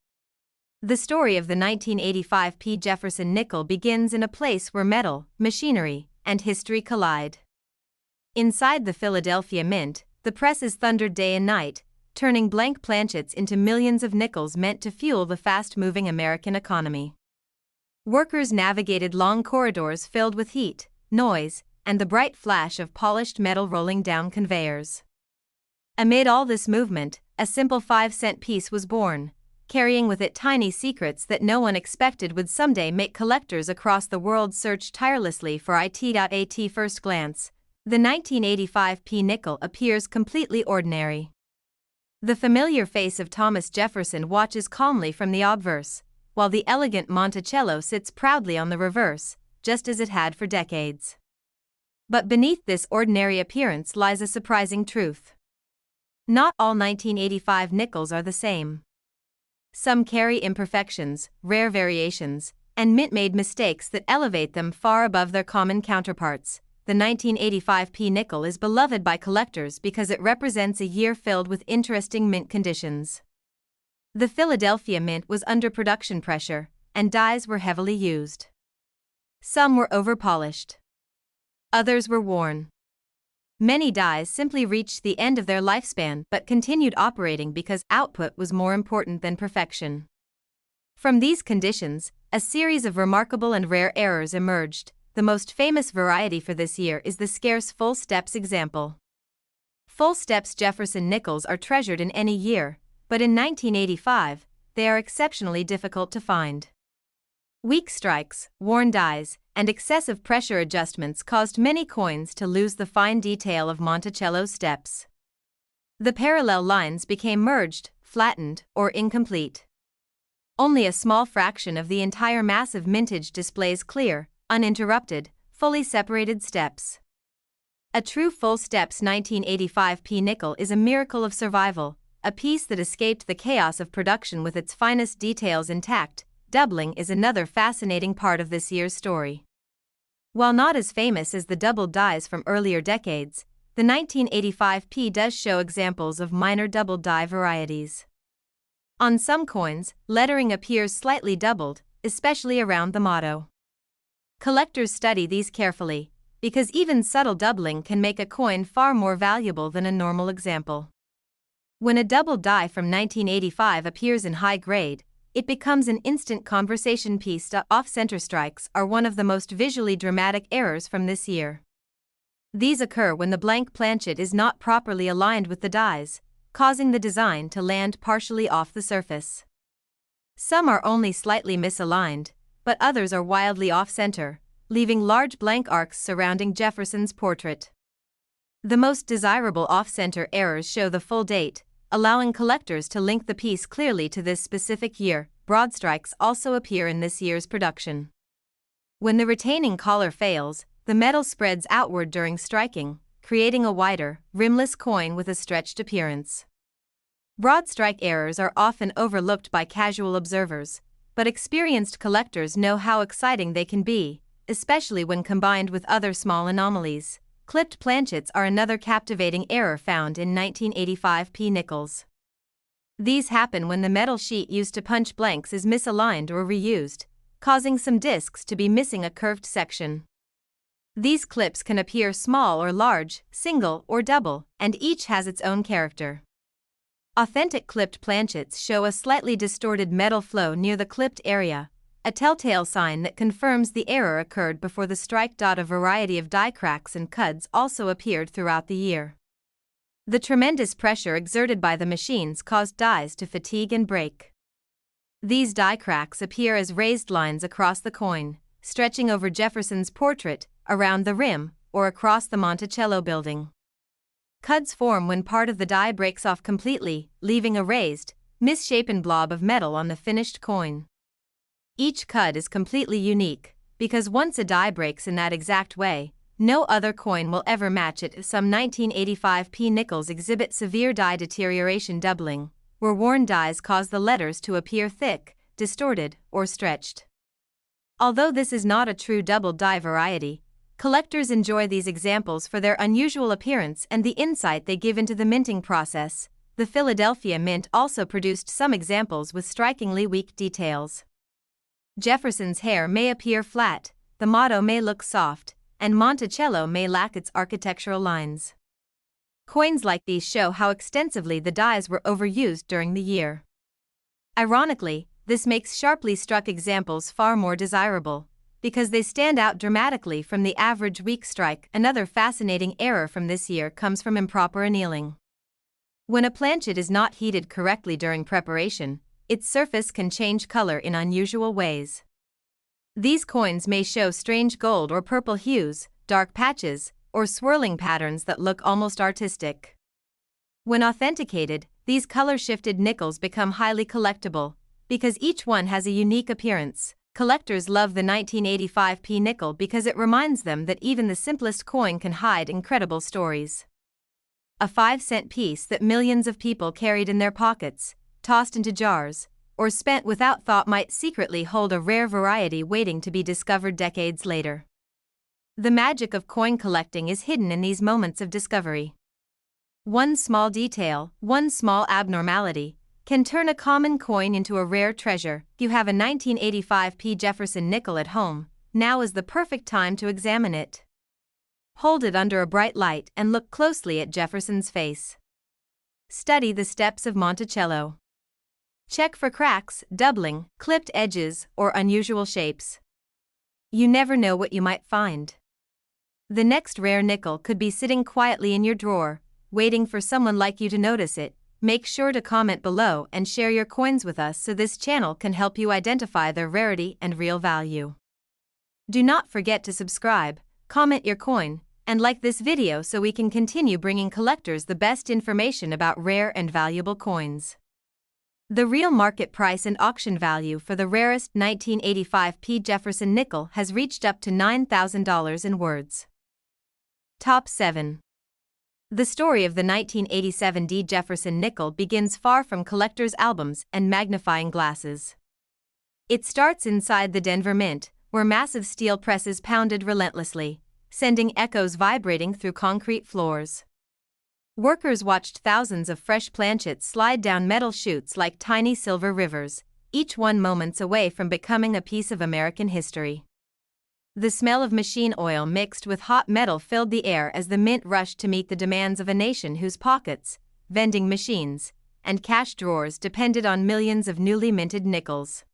The story of the 1985 P. Jefferson nickel begins in a place where metal, machinery, and history collide. Inside the Philadelphia Mint, the presses thundered day and night, turning blank planchets into millions of nickels meant to fuel the fast-moving American economy. Workers navigated long corridors filled with heat, noise, and the bright flash of polished metal rolling down conveyors. Amid all this movement, a simple 5-cent piece was born, carrying with it tiny secrets that no one expected would someday make collectors across the world search tirelessly for it. At first glance, the 1985 P nickel appears completely ordinary. The familiar face of Thomas Jefferson watches calmly from the obverse, while the elegant Monticello sits proudly on the reverse, just as it had for decades. But beneath this ordinary appearance lies a surprising truth. Not all 1985 nickels are the same. Some carry imperfections, rare variations, and mint-made mistakes that elevate them far above their common counterparts. The 1985 P nickel is beloved by collectors because it represents a year filled with interesting mint conditions. The Philadelphia Mint was under production pressure, and dyes were heavily used. Some were over-polished. Others were worn. Many dyes simply reached the end of their lifespan but continued operating because output was more important than perfection. From these conditions, a series of remarkable and rare errors emerged. The most famous variety for this year is the scarce full steps example. Full steps Jefferson nickels are treasured in any year, but in 1985, they are exceptionally difficult to find. Weak strikes, worn dies, and excessive pressure adjustments caused many coins to lose the fine detail of Monticello's steps. The parallel lines became merged, flattened, or incomplete. Only a small fraction of the entire massive mintage displays clear, uninterrupted, fully separated steps. A true full steps 1985 P nickel is a miracle of survival, a piece that escaped the chaos of production with its finest details intact. Doubling is another fascinating part of this year's story. While not as famous as the doubled dies from earlier decades, the 1985 P does show examples of minor doubled die varieties. On some coins, lettering appears slightly doubled, especially around the motto. Collectors study these carefully, because even subtle doubling can make a coin far more valuable than a normal example. When a doubled die from 1985 appears in high grade, it becomes an instant conversation piece. Off-center strikes are one of the most visually dramatic errors from this year. These occur when the blank planchet is not properly aligned with the dies, causing the design to land partially off the surface. Some are only slightly misaligned, but others are wildly off-center, leaving large blank arcs surrounding Jefferson's portrait. The most desirable off-center errors show the full date, allowing collectors to link the piece clearly to this specific year. Broad strikes also appear in this year's production. When the retaining collar fails, the metal spreads outward during striking, creating a wider, rimless coin with a stretched appearance. Broad strike errors are often overlooked by casual observers, but experienced collectors know how exciting they can be, especially when combined with other small anomalies. Clipped planchets are another captivating error found in 1985 P. Nickels. These happen when the metal sheet used to punch blanks is misaligned or reused, causing some discs to be missing a curved section. These clips can appear small or large, single or double, and each has its own character. Authentic clipped planchets show a slightly distorted metal flow near the clipped area, a telltale sign that confirms the error occurred before the strike. A variety of die cracks and cuds also appeared throughout the year. The tremendous pressure exerted by the machines caused dies to fatigue and break. These die cracks appear as raised lines across the coin, stretching over Jefferson's portrait, around the rim, or across the Monticello building. Cuds form when part of the die breaks off completely, leaving a raised, misshapen blob of metal on the finished coin. Each cud is completely unique, because once a die breaks in that exact way, no other coin will ever match it. Some 1985 P. Nickels exhibit severe die deterioration doubling, where worn dies cause the letters to appear thick, distorted, or stretched. Although this is not a true double die variety, collectors enjoy these examples for their unusual appearance and the insight they give into the minting process. The Philadelphia Mint also produced some examples with strikingly weak details. Jefferson's hair may appear flat, the motto may look soft, and Monticello may lack its architectural lines. Coins like these show how extensively the dies were overused during the year. Ironically, this makes sharply struck examples far more desirable, because they stand out dramatically from the average weak strike. Another fascinating error from this year comes from improper annealing. When a planchet is not heated correctly during preparation, its surface can change color in unusual ways. These coins may show strange gold or purple hues, dark patches, or swirling patterns that look almost artistic. When authenticated, these color-shifted nickels become highly collectible, because each one has a unique appearance. Collectors love the 1985 P. nickel because it reminds them that even the simplest coin can hide incredible stories. A 5-cent piece that millions of people carried in their pockets, tossed into jars, or spent without thought might secretly hold a rare variety waiting to be discovered decades later. The magic of coin collecting is hidden in these moments of discovery. One small detail, one small abnormality, can turn a common coin into a rare treasure. If you have a 1985 P. Jefferson nickel at home, now is the perfect time to examine it. Hold it under a bright light and look closely at Jefferson's face. Study the steps of Monticello. Check for cracks, doubling, clipped edges, or unusual shapes. You never know what you might find. The next rare nickel could be sitting quietly in your drawer, waiting for someone like you to notice it. Make sure to comment below and share your coins with us so this channel can help you identify their rarity and real value. Do not forget to subscribe, comment your coin, and like this video so we can continue bringing collectors the best information about rare and valuable coins. The real market price and auction value for the rarest 1985 P. Jefferson nickel has reached up to $9,000 in words. Top 7. The story of the 1987 D. Jefferson nickel begins far from collectors' albums and magnifying glasses. It starts inside the Denver Mint, where massive steel presses pounded relentlessly, sending echoes vibrating through concrete floors. Workers watched thousands of fresh planchets slide down metal chutes like tiny silver rivers, each one moments away from becoming a piece of American history. The smell of machine oil mixed with hot metal filled the air as the mint rushed to meet the demands of a nation whose pockets, vending machines, and cash drawers depended on millions of newly minted nickels.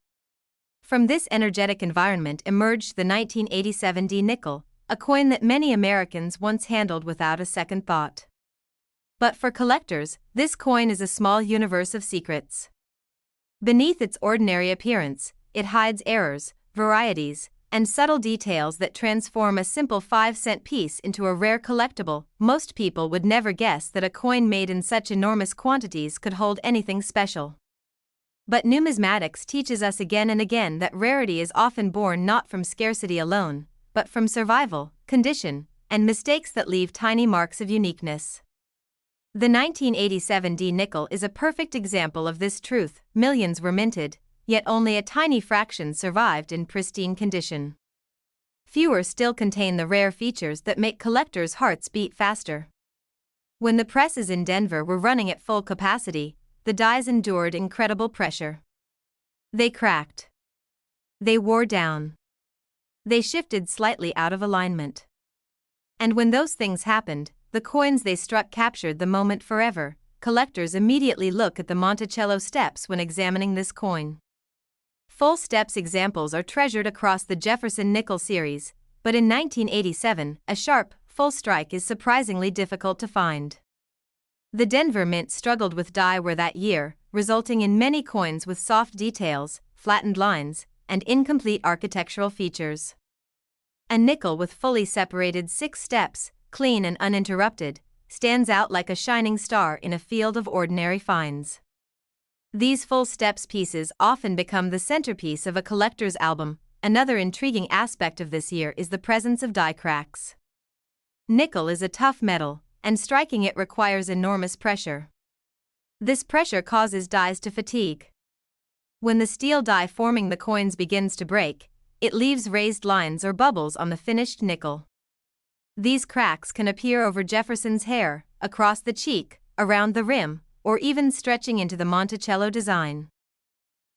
From this energetic environment emerged the 1987 D nickel, a coin that many Americans once handled without a second thought. But for collectors, this coin is a small universe of secrets. Beneath its ordinary appearance, it hides errors, varieties, and subtle details that transform a simple 5-cent piece into a rare collectible. Most people would never guess that a coin made in such enormous quantities could hold anything special. But numismatics teaches us again and again that rarity is often born not from scarcity alone, but from survival, condition, and mistakes that leave tiny marks of uniqueness. The 1987 D nickel is a perfect example of this truth. Millions were minted, yet only a tiny fraction survived in pristine condition. Fewer still contain the rare features that make collectors' hearts beat faster. When the presses in Denver were running at full capacity, the dies endured incredible pressure. They cracked. They wore down. They shifted slightly out of alignment. And when those things happened, the coins they struck captured the moment forever. Collectors immediately look at the Monticello steps when examining this coin. Full steps examples are treasured across the Jefferson Nickels series, but in 1987, a sharp, full strike is surprisingly difficult to find. The Denver Mint struggled with die wear that year, resulting in many coins with soft details, flattened lines, and incomplete architectural features. A nickel with fully separated 6 steps, clean and uninterrupted, stands out like a shining star in a field of ordinary finds. These full steps pieces often become the centerpiece of a collector's album. Another intriguing aspect of this year is the presence of die cracks. Nickel is a tough metal, and striking it requires enormous pressure. This pressure causes dies to fatigue. When the steel die forming the coins begins to break, it leaves raised lines or bubbles on the finished nickel. These cracks can appear over Jefferson's hair, across the cheek, around the rim, or even stretching into the Monticello design.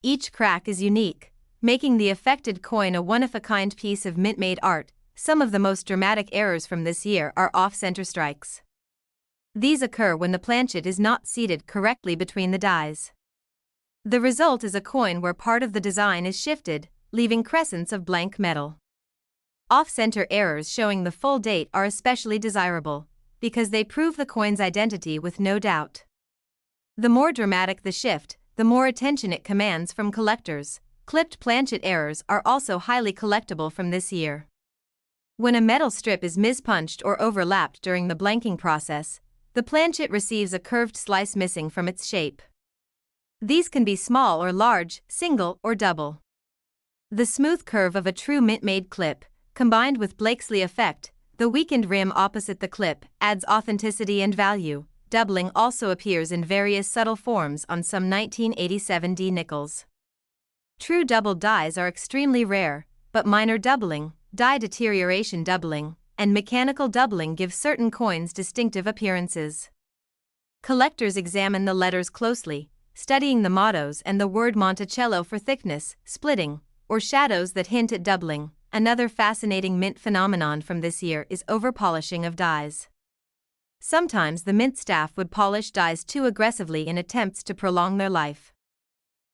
Each crack is unique, making the affected coin a one-of-a-kind piece of mint-made art. Some of the most dramatic errors from this year are off-center strikes. These occur when the planchet is not seated correctly between the dies. The result is a coin where part of the design is shifted, leaving crescents of blank metal. Off-center errors showing the full date are especially desirable, because they prove the coin's identity with no doubt. The more dramatic the shift, the more attention it commands from collectors. Clipped planchet errors are also highly collectible from this year. When a metal strip is mispunched or overlapped during the blanking process, the planchet receives a curved slice missing from its shape. These can be small or large, single or double. The smooth curve of a true mint-made clip, combined with Blakesley effect, the weakened rim opposite the clip, adds authenticity and value. Doubling also appears in various subtle forms on some 1987 D nickels. True doubled dies are extremely rare, but minor doubling, die deterioration doubling, and mechanical doubling give certain coins distinctive appearances. Collectors examine the letters closely, studying the mottos and the word Monticello for thickness, splitting, or shadows that hint at doubling. Another fascinating mint phenomenon from this year is overpolishing of dies. Sometimes the mint staff would polish dies too aggressively in attempts to prolong their life.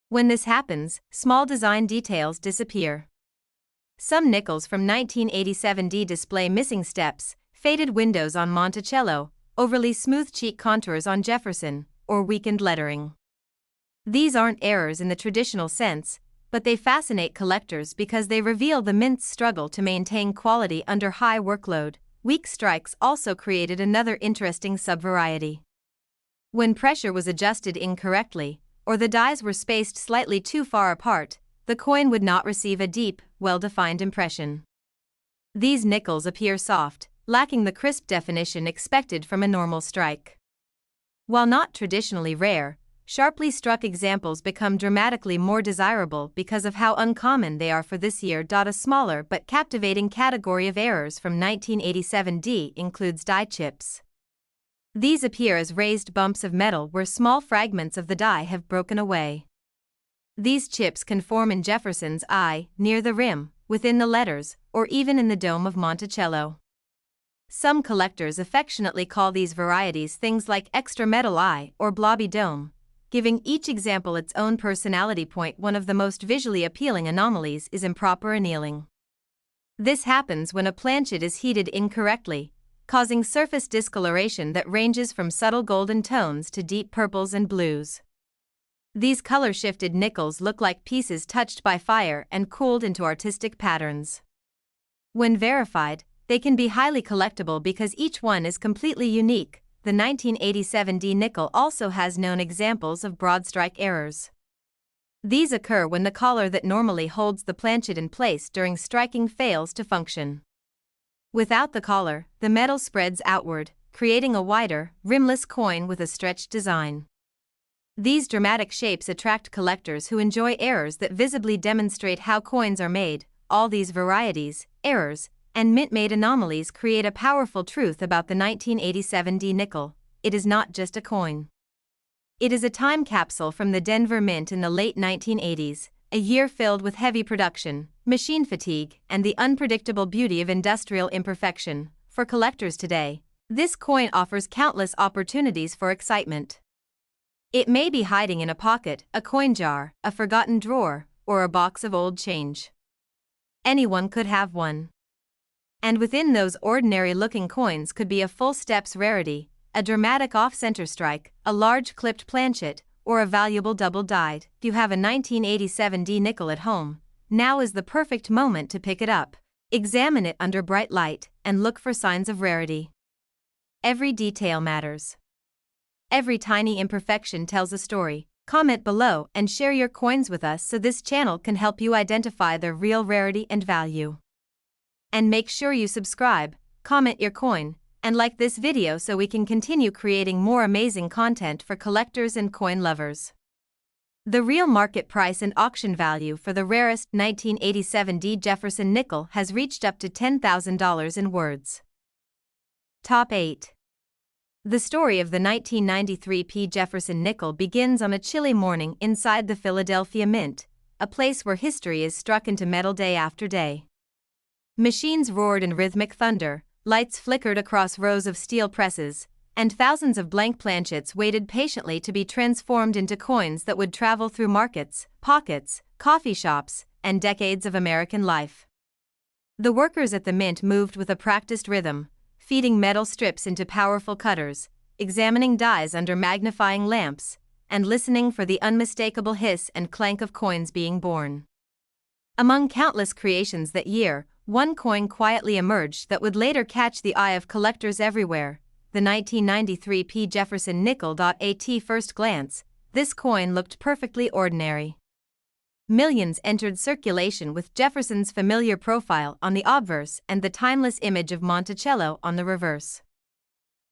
When this happens, small design details disappear. Some nickels from 1987 D display missing steps, faded windows on Monticello, overly smooth cheek contours on Jefferson, or weakened lettering. These aren't errors in the traditional sense, but they fascinate collectors because they reveal the mint's struggle to maintain quality under high workload. Weak strikes also created another interesting subvariety. When pressure was adjusted incorrectly, or the dies were spaced slightly too far apart, the coin would not receive a deep, well-defined impression. These nickels appear soft, lacking the crisp definition expected from a normal strike. While not traditionally rare, sharply struck examples become dramatically more desirable because of how uncommon they are for this year. A smaller but captivating category of errors from 1987 D includes die chips. These appear as raised bumps of metal where small fragments of the die have broken away. These chips can form in Jefferson's eye, near the rim, within the letters, or even in the dome of Monticello. Some collectors affectionately call these varieties things like extra metal eye or blobby dome, giving each example its own personality point. One of the most visually appealing anomalies is improper annealing. This happens when a planchet is heated incorrectly, causing surface discoloration that ranges from subtle golden tones to deep purples and blues. These color-shifted nickels look like pieces touched by fire and cooled into artistic patterns. When verified, they can be highly collectible because each one is completely unique. The 1987 D nickel also has known examples of broad strike errors. These occur when the collar that normally holds the planchet in place during striking fails to function. Without the collar, the metal spreads outward, creating a wider, rimless coin with a stretched design. These dramatic shapes attract collectors who enjoy errors that visibly demonstrate how coins are made. All these varieties, errors, and mint-made anomalies create a powerful truth about the 1987 D nickel: it is not just a coin. It is a time capsule from the Denver Mint in the late 1980s, a year filled with heavy production, machine fatigue, and the unpredictable beauty of industrial imperfection. For collectors today, this coin offers countless opportunities for excitement. It may be hiding in a pocket, a coin jar, a forgotten drawer, or a box of old change. Anyone could have one. And within those ordinary-looking coins could be a full steps rarity, a dramatic off-center strike, a large clipped planchet, or a valuable double-dyed. If you have a 1987 D nickel at home, now is the perfect moment to pick it up. Examine it under bright light and look for signs of rarity. Every detail matters. Every tiny imperfection tells a story. Comment below and share your coins with us so this channel can help you identify their real rarity and value. And make sure you subscribe, comment your coin, and like this video so we can continue creating more amazing content for collectors and coin lovers. The real market price and auction value for the rarest 1987 D Jefferson nickel has reached up to $10,000 in words. Top 8. The story of the 1993 P. Jefferson nickel begins on a chilly morning inside the Philadelphia Mint, a place where history is struck into metal day after day. Machines roared in rhythmic thunder, lights flickered across rows of steel presses, and thousands of blank planchets waited patiently to be transformed into coins that would travel through markets, pockets, coffee shops, and decades of American life. The workers at the mint moved with a practiced rhythm, feeding metal strips into powerful cutters, examining dies under magnifying lamps, and listening for the unmistakable hiss and clank of coins being born. Among countless creations that year, one coin quietly emerged that would later catch the eye of collectors everywhere: the 1993 P. Jefferson nickel. At first glance, this coin looked perfectly ordinary. Millions entered circulation with Jefferson's familiar profile on the obverse and the timeless image of Monticello on the reverse.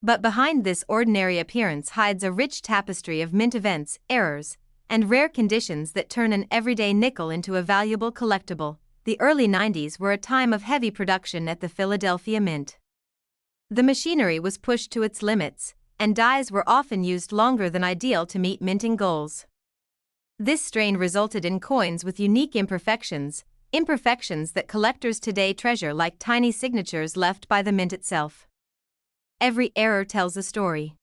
But behind this ordinary appearance hides a rich tapestry of mint events, errors, and rare conditions that turn an everyday nickel into a valuable collectible. The early 90s were a time of heavy production at the Philadelphia Mint. The machinery was pushed to its limits, and dies were often used longer than ideal to meet minting goals. This strain resulted in coins with unique imperfections that collectors today treasure like tiny signatures left by the mint itself. Every error tells a story.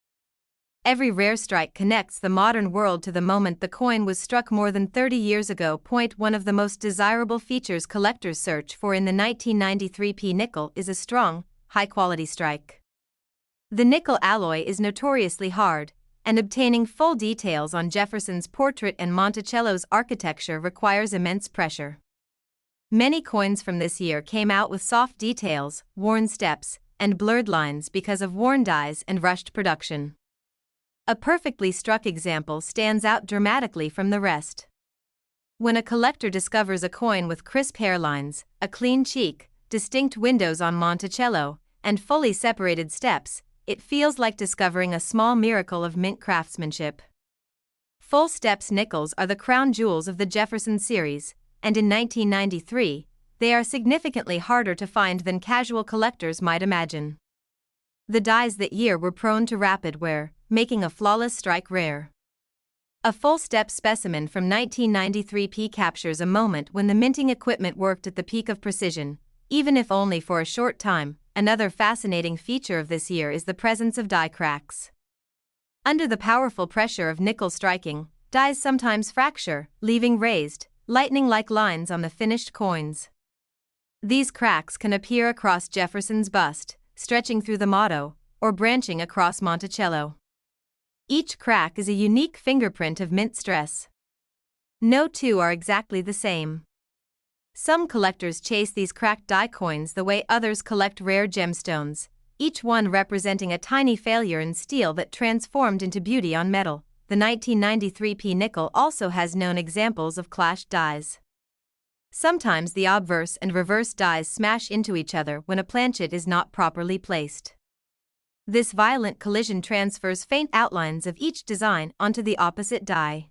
Every rare strike connects the modern world to the moment the coin was struck more than 30 years ago. One of the most desirable features collectors search for in the 1993 P nickel is a strong, high-quality strike. The nickel alloy is notoriously hard, and obtaining full details on Jefferson's portrait and Monticello's architecture requires immense pressure. Many coins from this year came out with soft details, worn steps, and blurred lines because of worn dies and rushed production. A perfectly struck example stands out dramatically from the rest. When a collector discovers a coin with crisp hairlines, a clean cheek, distinct windows on Monticello, and fully separated steps, it feels like discovering a small miracle of mint craftsmanship. Full steps nickels are the crown jewels of the Jefferson series, and in 1993, they are significantly harder to find than casual collectors might imagine. The dies that year were prone to rapid wear, making a flawless strike rare. A full-step specimen from 1993 P captures a moment when the minting equipment worked at the peak of precision, even if only for a short time. Another fascinating feature of this year is the presence of die cracks. Under the powerful pressure of nickel striking, dies sometimes fracture, leaving raised, lightning-like lines on the finished coins. These cracks can appear across Jefferson's bust, stretching through the motto, or branching across Monticello. Each crack is a unique fingerprint of mint stress. No two are exactly the same. Some collectors chase these cracked die coins the way others collect rare gemstones, each one representing a tiny failure in steel that transformed into beauty on metal. The 1993 P nickel also has known examples of clashed dies. Sometimes the obverse and reverse dies smash into each other when a planchet is not properly placed. This violent collision transfers faint outlines of each design onto the opposite die.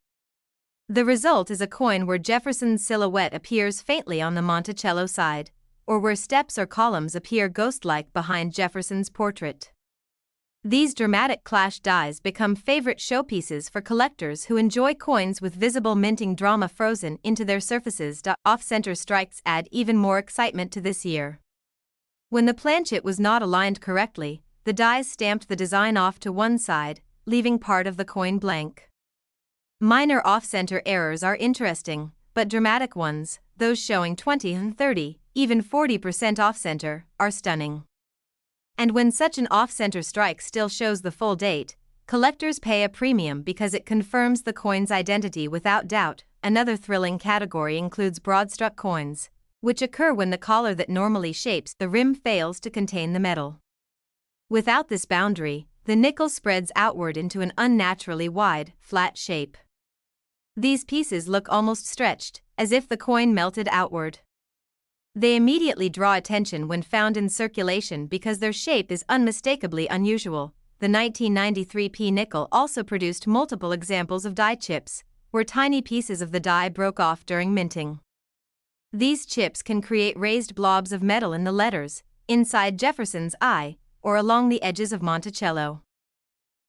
The result is a coin where Jefferson's silhouette appears faintly on the Monticello side, or where steps or columns appear ghost-like behind Jefferson's portrait. These dramatic clash dies become favorite showpieces for collectors who enjoy coins with visible minting drama frozen into their surfaces. Off-center strikes add even more excitement to this year. When the planchet was not aligned correctly, the dies stamped the design off to one side, leaving part of the coin blank. Minor off-center errors are interesting, but dramatic ones, those showing 20 and 30, even 40% off-center, are stunning. And when such an off-center strike still shows the full date, collectors pay a premium because it confirms the coin's identity without doubt. Another thrilling category includes broad-struck coins, which occur when the collar that normally shapes the rim fails to contain the metal. Without this boundary, the nickel spreads outward into an unnaturally wide, flat shape. These pieces look almost stretched, as if the coin melted outward. They immediately draw attention when found in circulation because their shape is unmistakably unusual. The 1993 P nickel also produced multiple examples of die chips, where tiny pieces of the die broke off during minting. These chips can create raised blobs of metal in the letters, inside Jefferson's eye, or along the edges of Monticello.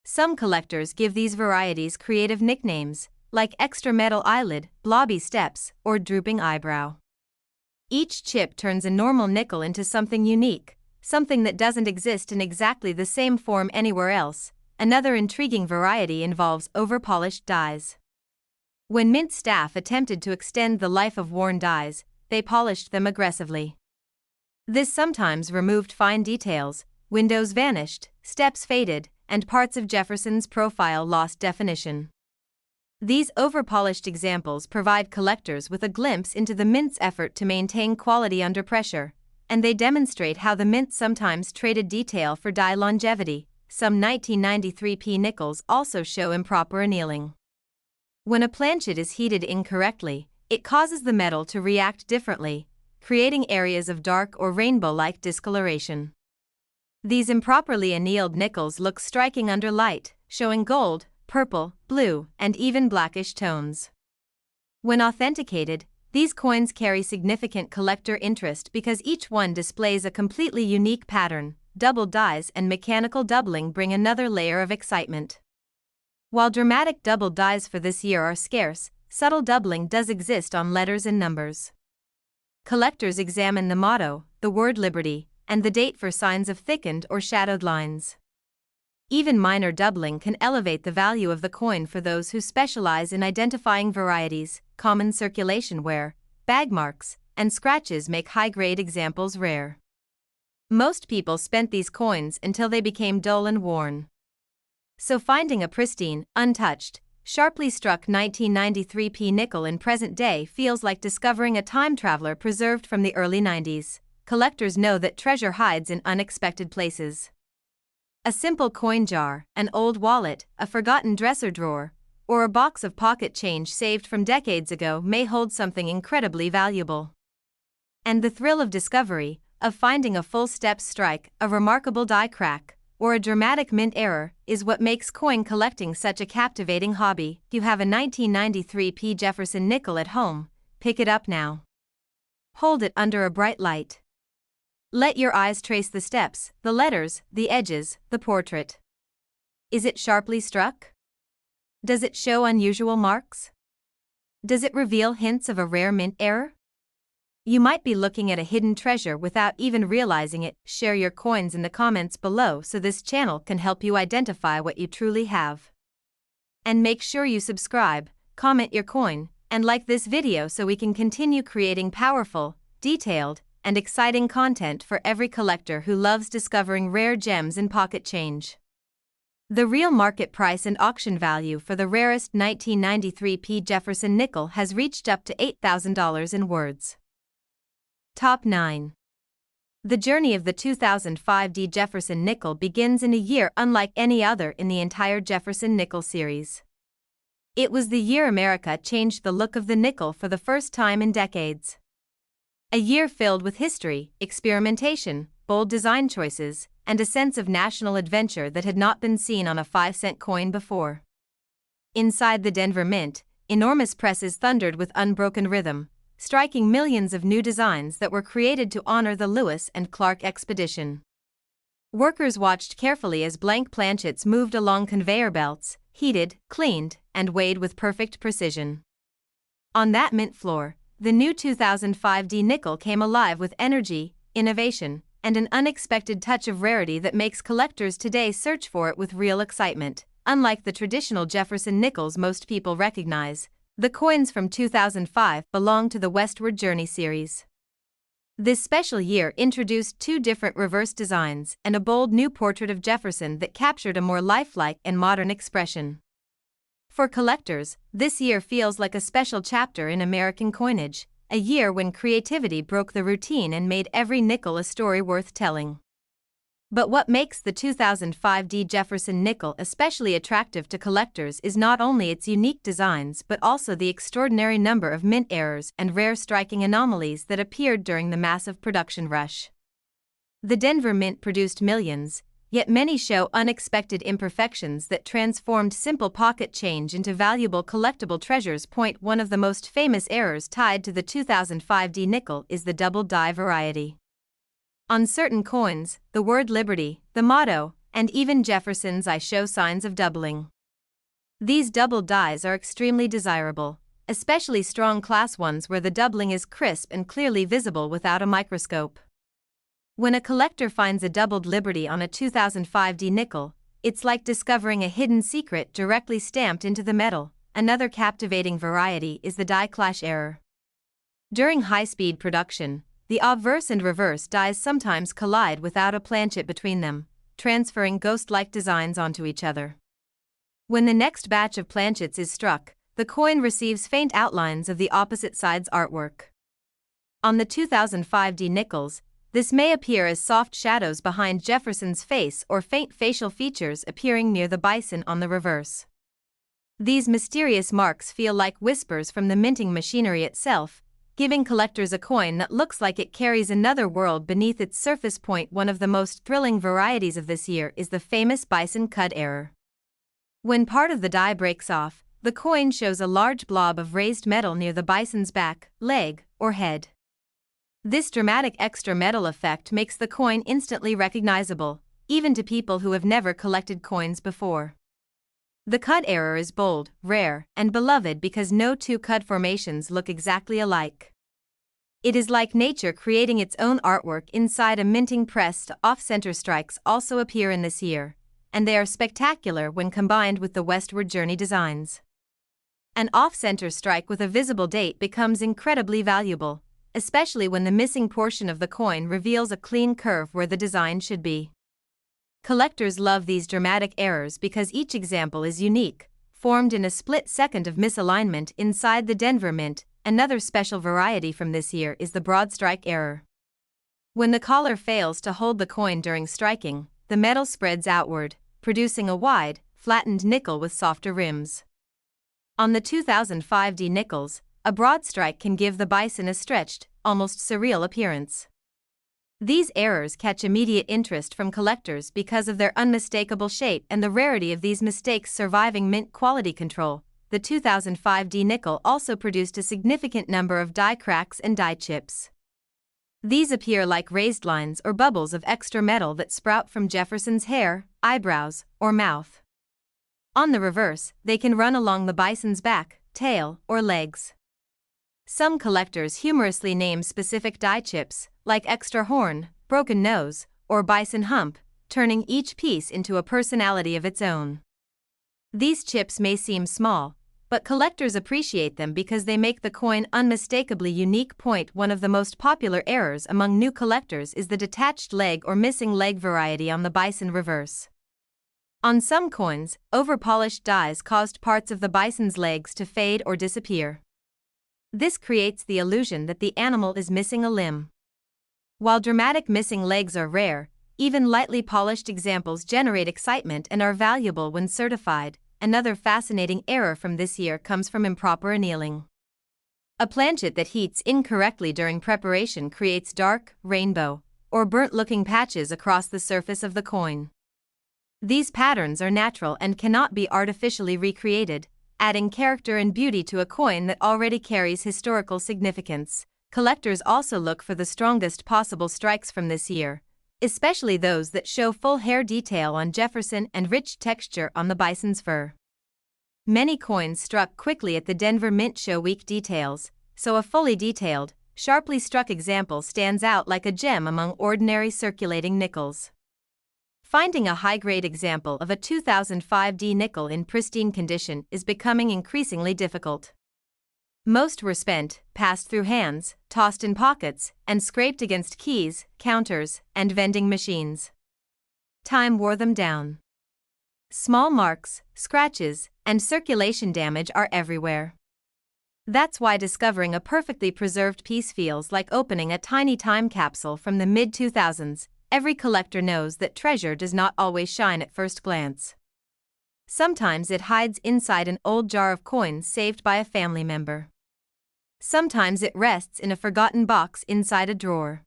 Some collectors give these varieties creative nicknames, like extra metal eyelid, blobby steps, or drooping eyebrow. Each chip turns a normal nickel into something unique, something that doesn't exist in exactly the same form anywhere else. Another intriguing variety involves over-polished dies. When mint staff attempted to extend the life of worn dies, they polished them aggressively. This sometimes removed fine details, windows vanished, steps faded, and parts of Jefferson's profile lost definition. These over-polished examples provide collectors with a glimpse into the mint's effort to maintain quality under pressure, and they demonstrate how the mint sometimes traded detail for die longevity. Some 1993 P nickels also show improper annealing. When a planchet is heated incorrectly, it causes the metal to react differently, creating areas of dark or rainbow-like discoloration. These improperly annealed nickels look striking under light, showing gold, purple, blue, and even blackish tones. When authenticated, these coins carry significant collector interest because each one displays a completely unique pattern. Doubled dies and mechanical doubling bring another layer of excitement. While dramatic doubled dies for this year are scarce, subtle doubling does exist on letters and numbers. Collectors examine the motto, the word Liberty, and the date for signs of thickened or shadowed lines. Even minor doubling can elevate the value of the coin for those who specialize in identifying varieties. Common circulation wear, bag marks, and scratches make high-grade examples rare. Most people spent these coins until they became dull and worn. So finding a pristine, untouched, sharply struck 1993 P nickel in present day feels like discovering a time traveler preserved from the early 90s. Collectors know that treasure hides in unexpected places. A simple coin jar, an old wallet, a forgotten dresser drawer, or a box of pocket change saved from decades ago may hold something incredibly valuable. And the thrill of discovery, of finding a full step strike, a remarkable die crack, or a dramatic mint error, is what makes coin collecting such a captivating hobby. If you have a 1993 P Jefferson nickel at home, pick it up now. Hold it under a bright light. Let your eyes trace the steps, the letters, the edges, the portrait. Is it sharply struck? Does it show unusual marks? Does it reveal hints of a rare mint error? You might be looking at a hidden treasure without even realizing it. Share your coins in the comments below so this channel can help you identify what you truly have. And make sure you subscribe, comment your coin, and like this video so we can continue creating powerful, detailed, and exciting content for every collector who loves discovering rare gems in pocket change. The real market price and auction value for the rarest 1993 P. Jefferson nickel has reached up to $8,000 in words. Top 9. The journey of the 2005 D. Jefferson nickel begins in a year unlike any other in the entire Jefferson nickel series. It was the year America changed the look of the nickel for the first time in decades. A year filled with history, experimentation, bold design choices, and a sense of national adventure that had not been seen on a 5-cent coin before. Inside the Denver Mint, enormous presses thundered with unbroken rhythm, striking millions of new designs that were created to honor the Lewis and Clark expedition. Workers watched carefully as blank planchets moved along conveyor belts, heated, cleaned, and weighed with perfect precision. On that mint floor, the new 2005 D nickel came alive with energy, innovation, and an unexpected touch of rarity that makes collectors today search for it with real excitement. Unlike the traditional Jefferson nickels most people recognize, the coins from 2005 belong to the Westward Journey series. This special year introduced 2 different reverse designs and a bold new portrait of Jefferson that captured a more lifelike and modern expression. For collectors, this year feels like a special chapter in American coinage, a year when creativity broke the routine and made every nickel a story worth telling. But what makes the 2005 D. Jefferson nickel especially attractive to collectors is not only its unique designs but also the extraordinary number of mint errors and rare striking anomalies that appeared during the massive production rush. The Denver Mint produced millions, yet many show unexpected imperfections that transformed simple pocket change into valuable collectible treasures. One of the most famous errors tied to the 2005 D nickel is the double die variety. On certain coins, the word Liberty, the motto, and even Jefferson's I show signs of doubling. These double dies are extremely desirable, especially strong class ones where the doubling is crisp and clearly visible without a microscope. When a collector finds a doubled Liberty on a 2005 D nickel, it's like discovering a hidden secret directly stamped into the metal. Another captivating variety is the die clash error. During high-speed production, the obverse and reverse dies sometimes collide without a planchet between them, transferring ghost-like designs onto each other. When the next batch of planchets is struck, the coin receives faint outlines of the opposite side's artwork. On the 2005 D nickels, this may appear as soft shadows behind Jefferson's face or faint facial features appearing near the bison on the reverse. These mysterious marks feel like whispers from the minting machinery itself, giving collectors a coin that looks like it carries another world beneath its surface. One of the most thrilling varieties of this year is the famous bison cut error. When part of the die breaks off, the coin shows a large blob of raised metal near the bison's back, leg, or head. This dramatic extra metal effect makes the coin instantly recognizable, even to people who have never collected coins before. The cut error is bold, rare, and beloved because no 2 cut formations look exactly alike. It is like nature creating its own artwork inside a minting press. Off-center strikes also appear in this year, and they are spectacular when combined with the Westward Journey designs. An off-center strike with a visible date becomes incredibly valuable, especially when the missing portion of the coin reveals a clean curve where the design should be. Collectors love these dramatic errors because each example is unique, formed in a split second of misalignment inside the Denver Mint. Another special variety from this year is the broad strike error. When the collar fails to hold the coin during striking, the metal spreads outward, producing a wide, flattened nickel with softer rims. On the 2005 D nickels, a broad strike can give the bison a stretched, almost surreal appearance. These errors catch immediate interest from collectors because of their unmistakable shape and the rarity of these mistakes surviving mint quality control. The 2005 D nickel also produced a significant number of die cracks and die chips. These appear like raised lines or bubbles of extra metal that sprout from Jefferson's hair, eyebrows, or mouth. On the reverse, they can run along the bison's back, tail, or legs. Some collectors humorously name specific die chips, like extra horn, broken nose, or bison hump, turning each piece into a personality of its own. These chips may seem small, but collectors appreciate them because they make the coin unmistakably unique. One of the most popular errors among new collectors is the detached leg or missing leg variety on the bison reverse. On some coins, over-polished dies caused parts of the bison's legs to fade or disappear. This creates the illusion that the animal is missing a limb. While dramatic missing legs are rare, even lightly polished examples generate excitement and are valuable when certified. Another fascinating error from this year comes from improper annealing. A planchet that heats incorrectly during preparation creates dark, rainbow, or burnt-looking patches across the surface of the coin. These patterns are natural and cannot be artificially recreated, adding character and beauty to a coin that already carries historical significance. Collectors also look for the strongest possible strikes from this year, especially those that show full hair detail on Jefferson and rich texture on the bison's fur. Many coins struck quickly at the Denver Mint Show Week details, so a fully detailed, sharply struck example stands out like a gem among ordinary circulating nickels. Finding a high-grade example of a 2005 D nickel in pristine condition is becoming increasingly difficult. Most were spent, passed through hands, tossed in pockets, and scraped against keys, counters, and vending machines. Time wore them down. Small marks, scratches, and circulation damage are everywhere. That's why discovering a perfectly preserved piece feels like opening a tiny time capsule from the mid-2000s. Every collector knows that treasure does not always shine at first glance. Sometimes it hides inside an old jar of coins saved by a family member. Sometimes it rests in a forgotten box inside a drawer.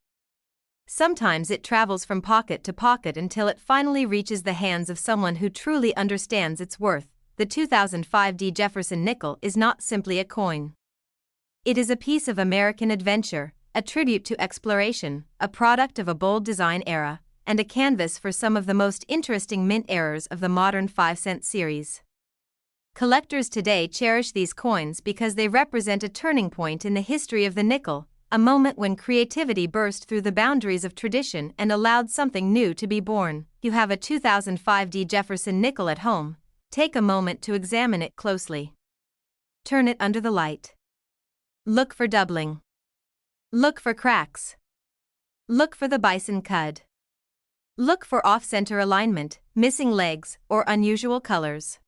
Sometimes it travels from pocket to pocket until it finally reaches the hands of someone who truly understands its worth. The 2005 D Jefferson nickel is not simply a coin. It is a piece of American adventure, a tribute to exploration, a product of a bold design era, and a canvas for some of the most interesting mint errors of the modern 5-cent series. Collectors today cherish these coins because they represent a turning point in the history of the nickel, a moment when creativity burst through the boundaries of tradition and allowed something new to be born. You have a 2005 D Jefferson nickel at home. Take a moment to examine it closely. Turn it under the light. Look for doubling. Look for cracks. Look for the bison cud. Look for off-center alignment, missing legs, or unusual colors.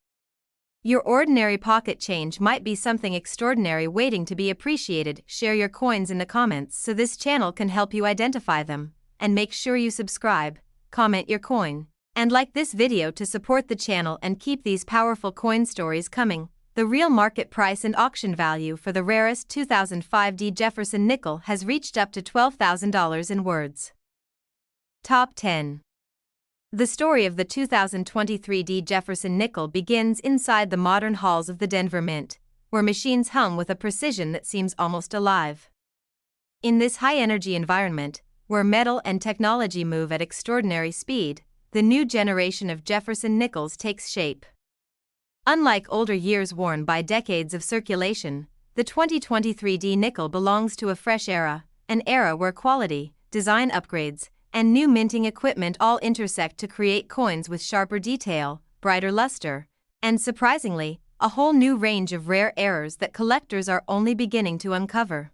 Your ordinary pocket change might be something extraordinary waiting to be appreciated. Share your coins in the comments so this channel can help you identify them, and make sure you subscribe, comment your coin, and like this video to support the channel and keep these powerful coin stories coming. The real market price and auction value for the rarest 2005 D Jefferson nickel has reached up to $12,000 in words. Top 10. The story of the 2023 D Jefferson nickel begins inside the modern halls of the Denver Mint, where machines hum with a precision that seems almost alive. In this high-energy environment, where metal and technology move at extraordinary speed, the new generation of Jefferson nickels takes shape. Unlike older years worn by decades of circulation, the 2023 D nickel belongs to a fresh era, an era where quality, design upgrades, and new minting equipment all intersect to create coins with sharper detail, brighter luster, and surprisingly, a whole new range of rare errors that collectors are only beginning to uncover.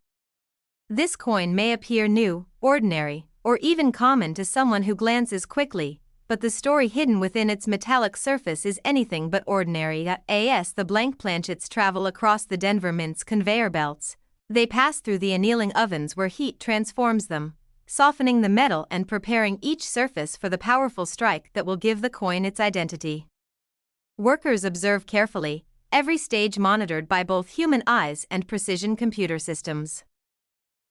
This coin may appear new, ordinary, or even common to someone who glances quickly, but the story hidden within its metallic surface is anything but ordinary. The blank planchets travel across the Denver Mint's conveyor belts. They pass through the annealing ovens where heat transforms them, softening the metal and preparing each surface for the powerful strike that will give the coin its identity. Workers observe carefully, every stage monitored by both human eyes and precision computer systems.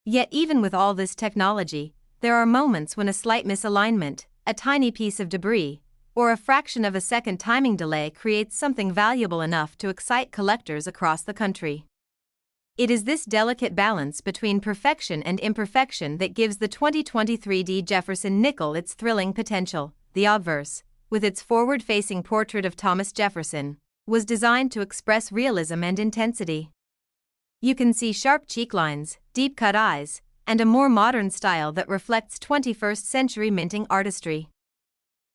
Yet even with all this technology, there are moments when a slight misalignment, a tiny piece of debris, or a fraction of a second timing delay creates something valuable enough to excite collectors across the country. It is this delicate balance between perfection and imperfection that gives the 2023 D Jefferson nickel its thrilling potential. The obverse, with its forward-facing portrait of Thomas Jefferson, was designed to express realism and intensity. You can see sharp cheek lines, deep-cut eyes, and a more modern style that reflects 21st century minting artistry.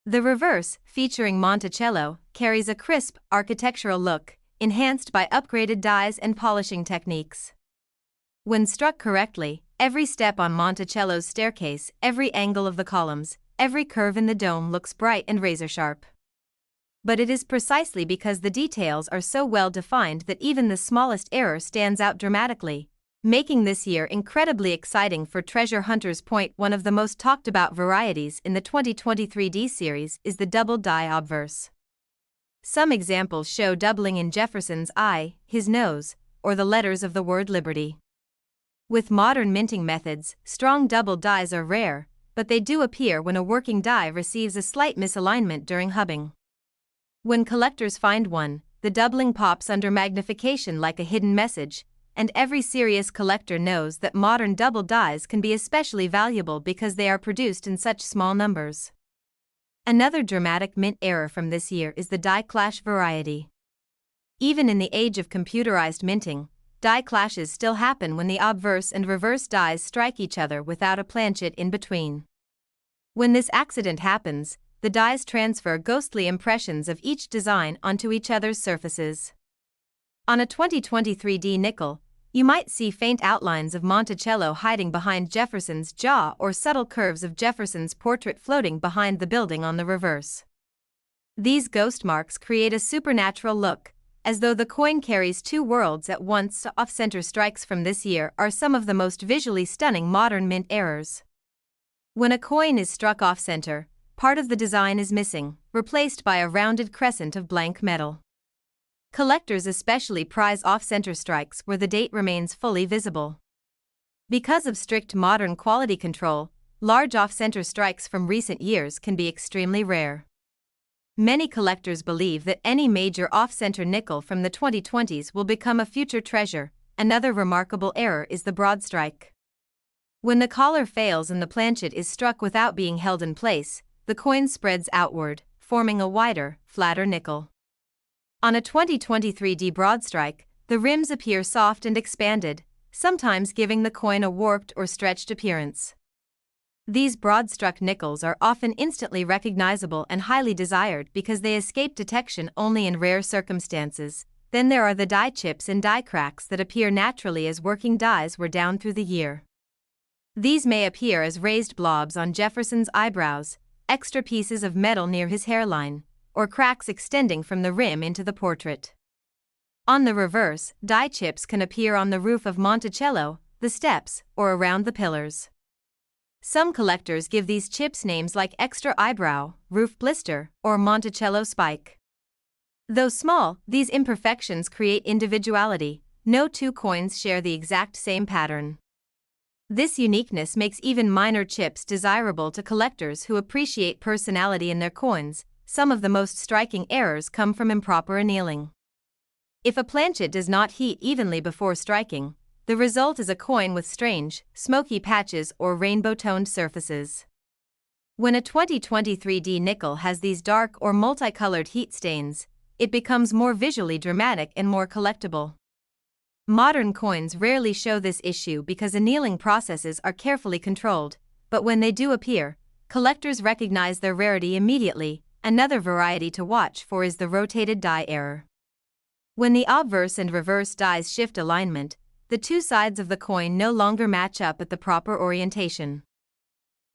The reverse, featuring Monticello, carries a crisp, architectural look, enhanced by upgraded dies and polishing techniques. When struck correctly, every step on Monticello's staircase, every angle of the columns, every curve in the dome looks bright and razor-sharp. But it is precisely because the details are so well defined that even the smallest error stands out dramatically, making this year incredibly exciting for treasure hunters. One of the most talked about varieties in the 2023 D series is the double die obverse. Some examples show doubling in Jefferson's eye, his nose, or the letters of the word liberty. With modern minting methods, strong double dies are rare, but they do appear when a working die receives a slight misalignment during hubbing. When collectors find one, the doubling pops under magnification like a hidden message, and every serious collector knows that modern double dies can be especially valuable because they are produced in such small numbers. Another dramatic mint error from this year is the die clash variety. Even in the age of computerized minting, die clashes still happen when the obverse and reverse dies strike each other without a planchet in between. When this accident happens, the dies transfer ghostly impressions of each design onto each other's surfaces. On a 2023 D nickel, you might see faint outlines of Monticello hiding behind Jefferson's jaw or subtle curves of Jefferson's portrait floating behind the building on the reverse. These ghost marks create a supernatural look, as though the coin carries two worlds at once. Off-center strikes from this year are some of the most visually stunning modern mint errors. When a coin is struck off-center, part of the design is missing, replaced by a rounded crescent of blank metal. Collectors especially prize off-center strikes where the date remains fully visible. Because of strict modern quality control, large off-center strikes from recent years can be extremely rare. Many collectors believe that any major off-center nickel from the 2020s will become a future treasure. Another remarkable error is the broad strike. When the collar fails and the planchet is struck without being held in place, the coin spreads outward, forming a wider, flatter nickel. On a 2023 D broad strike, the rims appear soft and expanded, sometimes giving the coin a warped or stretched appearance. These broad-struck nickels are often instantly recognizable and highly desired because they escape detection only in rare circumstances. Then there are the die chips and die cracks that appear naturally as working dies were down through the year. These may appear as raised blobs on Jefferson's eyebrows, extra pieces of metal near his hairline, or cracks extending from the rim into the portrait. On the reverse, die chips can appear on the roof of Monticello, the steps, or around the pillars. Some collectors give these chips names like extra eyebrow, roof blister, or Monticello spike. Though small, these imperfections create individuality. No two coins share the exact same pattern. This uniqueness makes even minor chips desirable to collectors who appreciate personality in their coins. Some of the most striking errors come from improper annealing. If a planchet does not heat evenly before striking, the result is a coin with strange, smoky patches or rainbow-toned surfaces. When a 2023 D nickel has these dark or multicolored heat stains, it becomes more visually dramatic and more collectible. Modern coins rarely show this issue because annealing processes are carefully controlled, but when they do appear, collectors recognize their rarity immediately. Another variety to watch for is the rotated die error. When the obverse and reverse dies shift alignment, the two sides of the coin no longer match up at the proper orientation.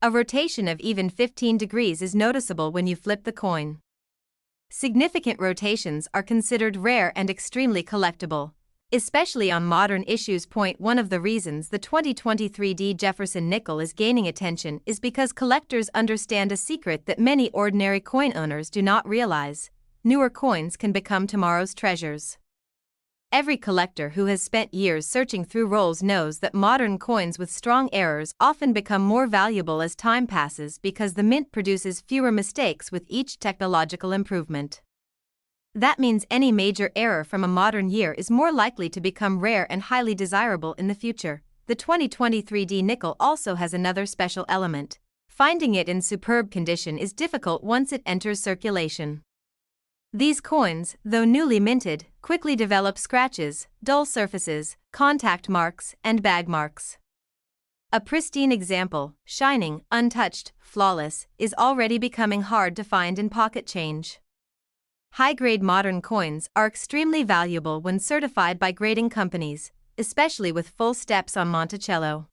A rotation of even 15 degrees is noticeable when you flip the coin. Significant rotations are considered rare and extremely collectible, especially on modern issues. One of the reasons the 2023 D Jefferson nickel is gaining attention is because collectors understand a secret that many ordinary coin owners do not realize: newer coins can become tomorrow's treasures. Every collector who has spent years searching through rolls knows that modern coins with strong errors often become more valuable as time passes because the mint produces fewer mistakes with each technological improvement. That means any major error from a modern year is more likely to become rare and highly desirable in the future. The 2023 D nickel also has another special element. Finding it in superb condition is difficult once it enters circulation. These coins, though newly minted, quickly develop scratches, dull surfaces, contact marks, and bag marks. A pristine example, shining, untouched, flawless, is already becoming hard to find in pocket change. High-grade modern coins are extremely valuable when certified by grading companies, especially with full steps on Monticello.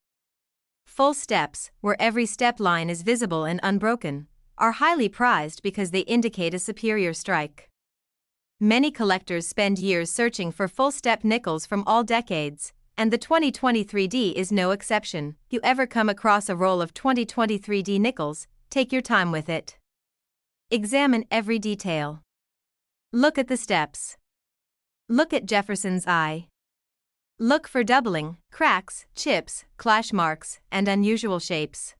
Full steps, where every step line is visible and unbroken, are highly prized because they indicate a superior strike. Many collectors spend years searching for full-step nickels from all decades, and the 2023D is no exception. If you ever come across a roll of 2023D nickels, take your time with it. Examine every detail. Look at the steps. Look at Jefferson's eye. Look for doubling, cracks, chips, clash marks, and unusual shapes.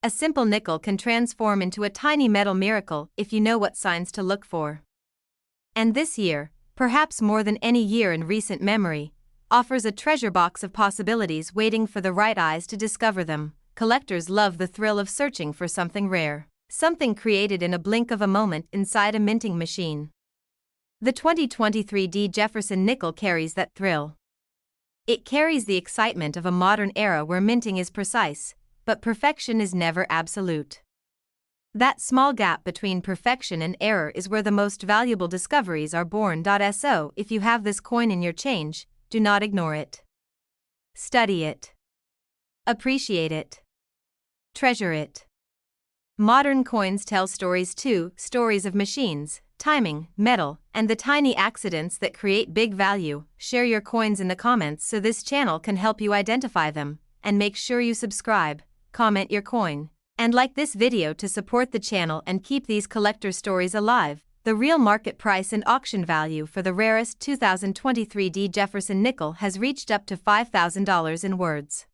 A simple nickel can transform into a tiny metal miracle if you know what signs to look for. And this year, perhaps more than any year in recent memory, offers a treasure box of possibilities waiting for the right eyes to discover them. Collectors love the thrill of searching for something rare, something created in a blink of a moment inside a minting machine. The 2023D Jefferson nickel carries that thrill. It carries the excitement of a modern era where minting is precise, but perfection is never absolute. That small gap between perfection and error is where the most valuable discoveries are born. So, if you have this coin in your change, do not ignore it. Study it. Appreciate it. Treasure it. Modern coins tell stories too, stories of machines, timing, metal, and the tiny accidents that create big value. Share your coins in the comments so this channel can help you identify them, and make sure you subscribe, comment your coin, and like this video to support the channel and keep these collector stories alive. The real market price and auction value for the rarest 2023D Jefferson nickel has reached up to $5,000 in words.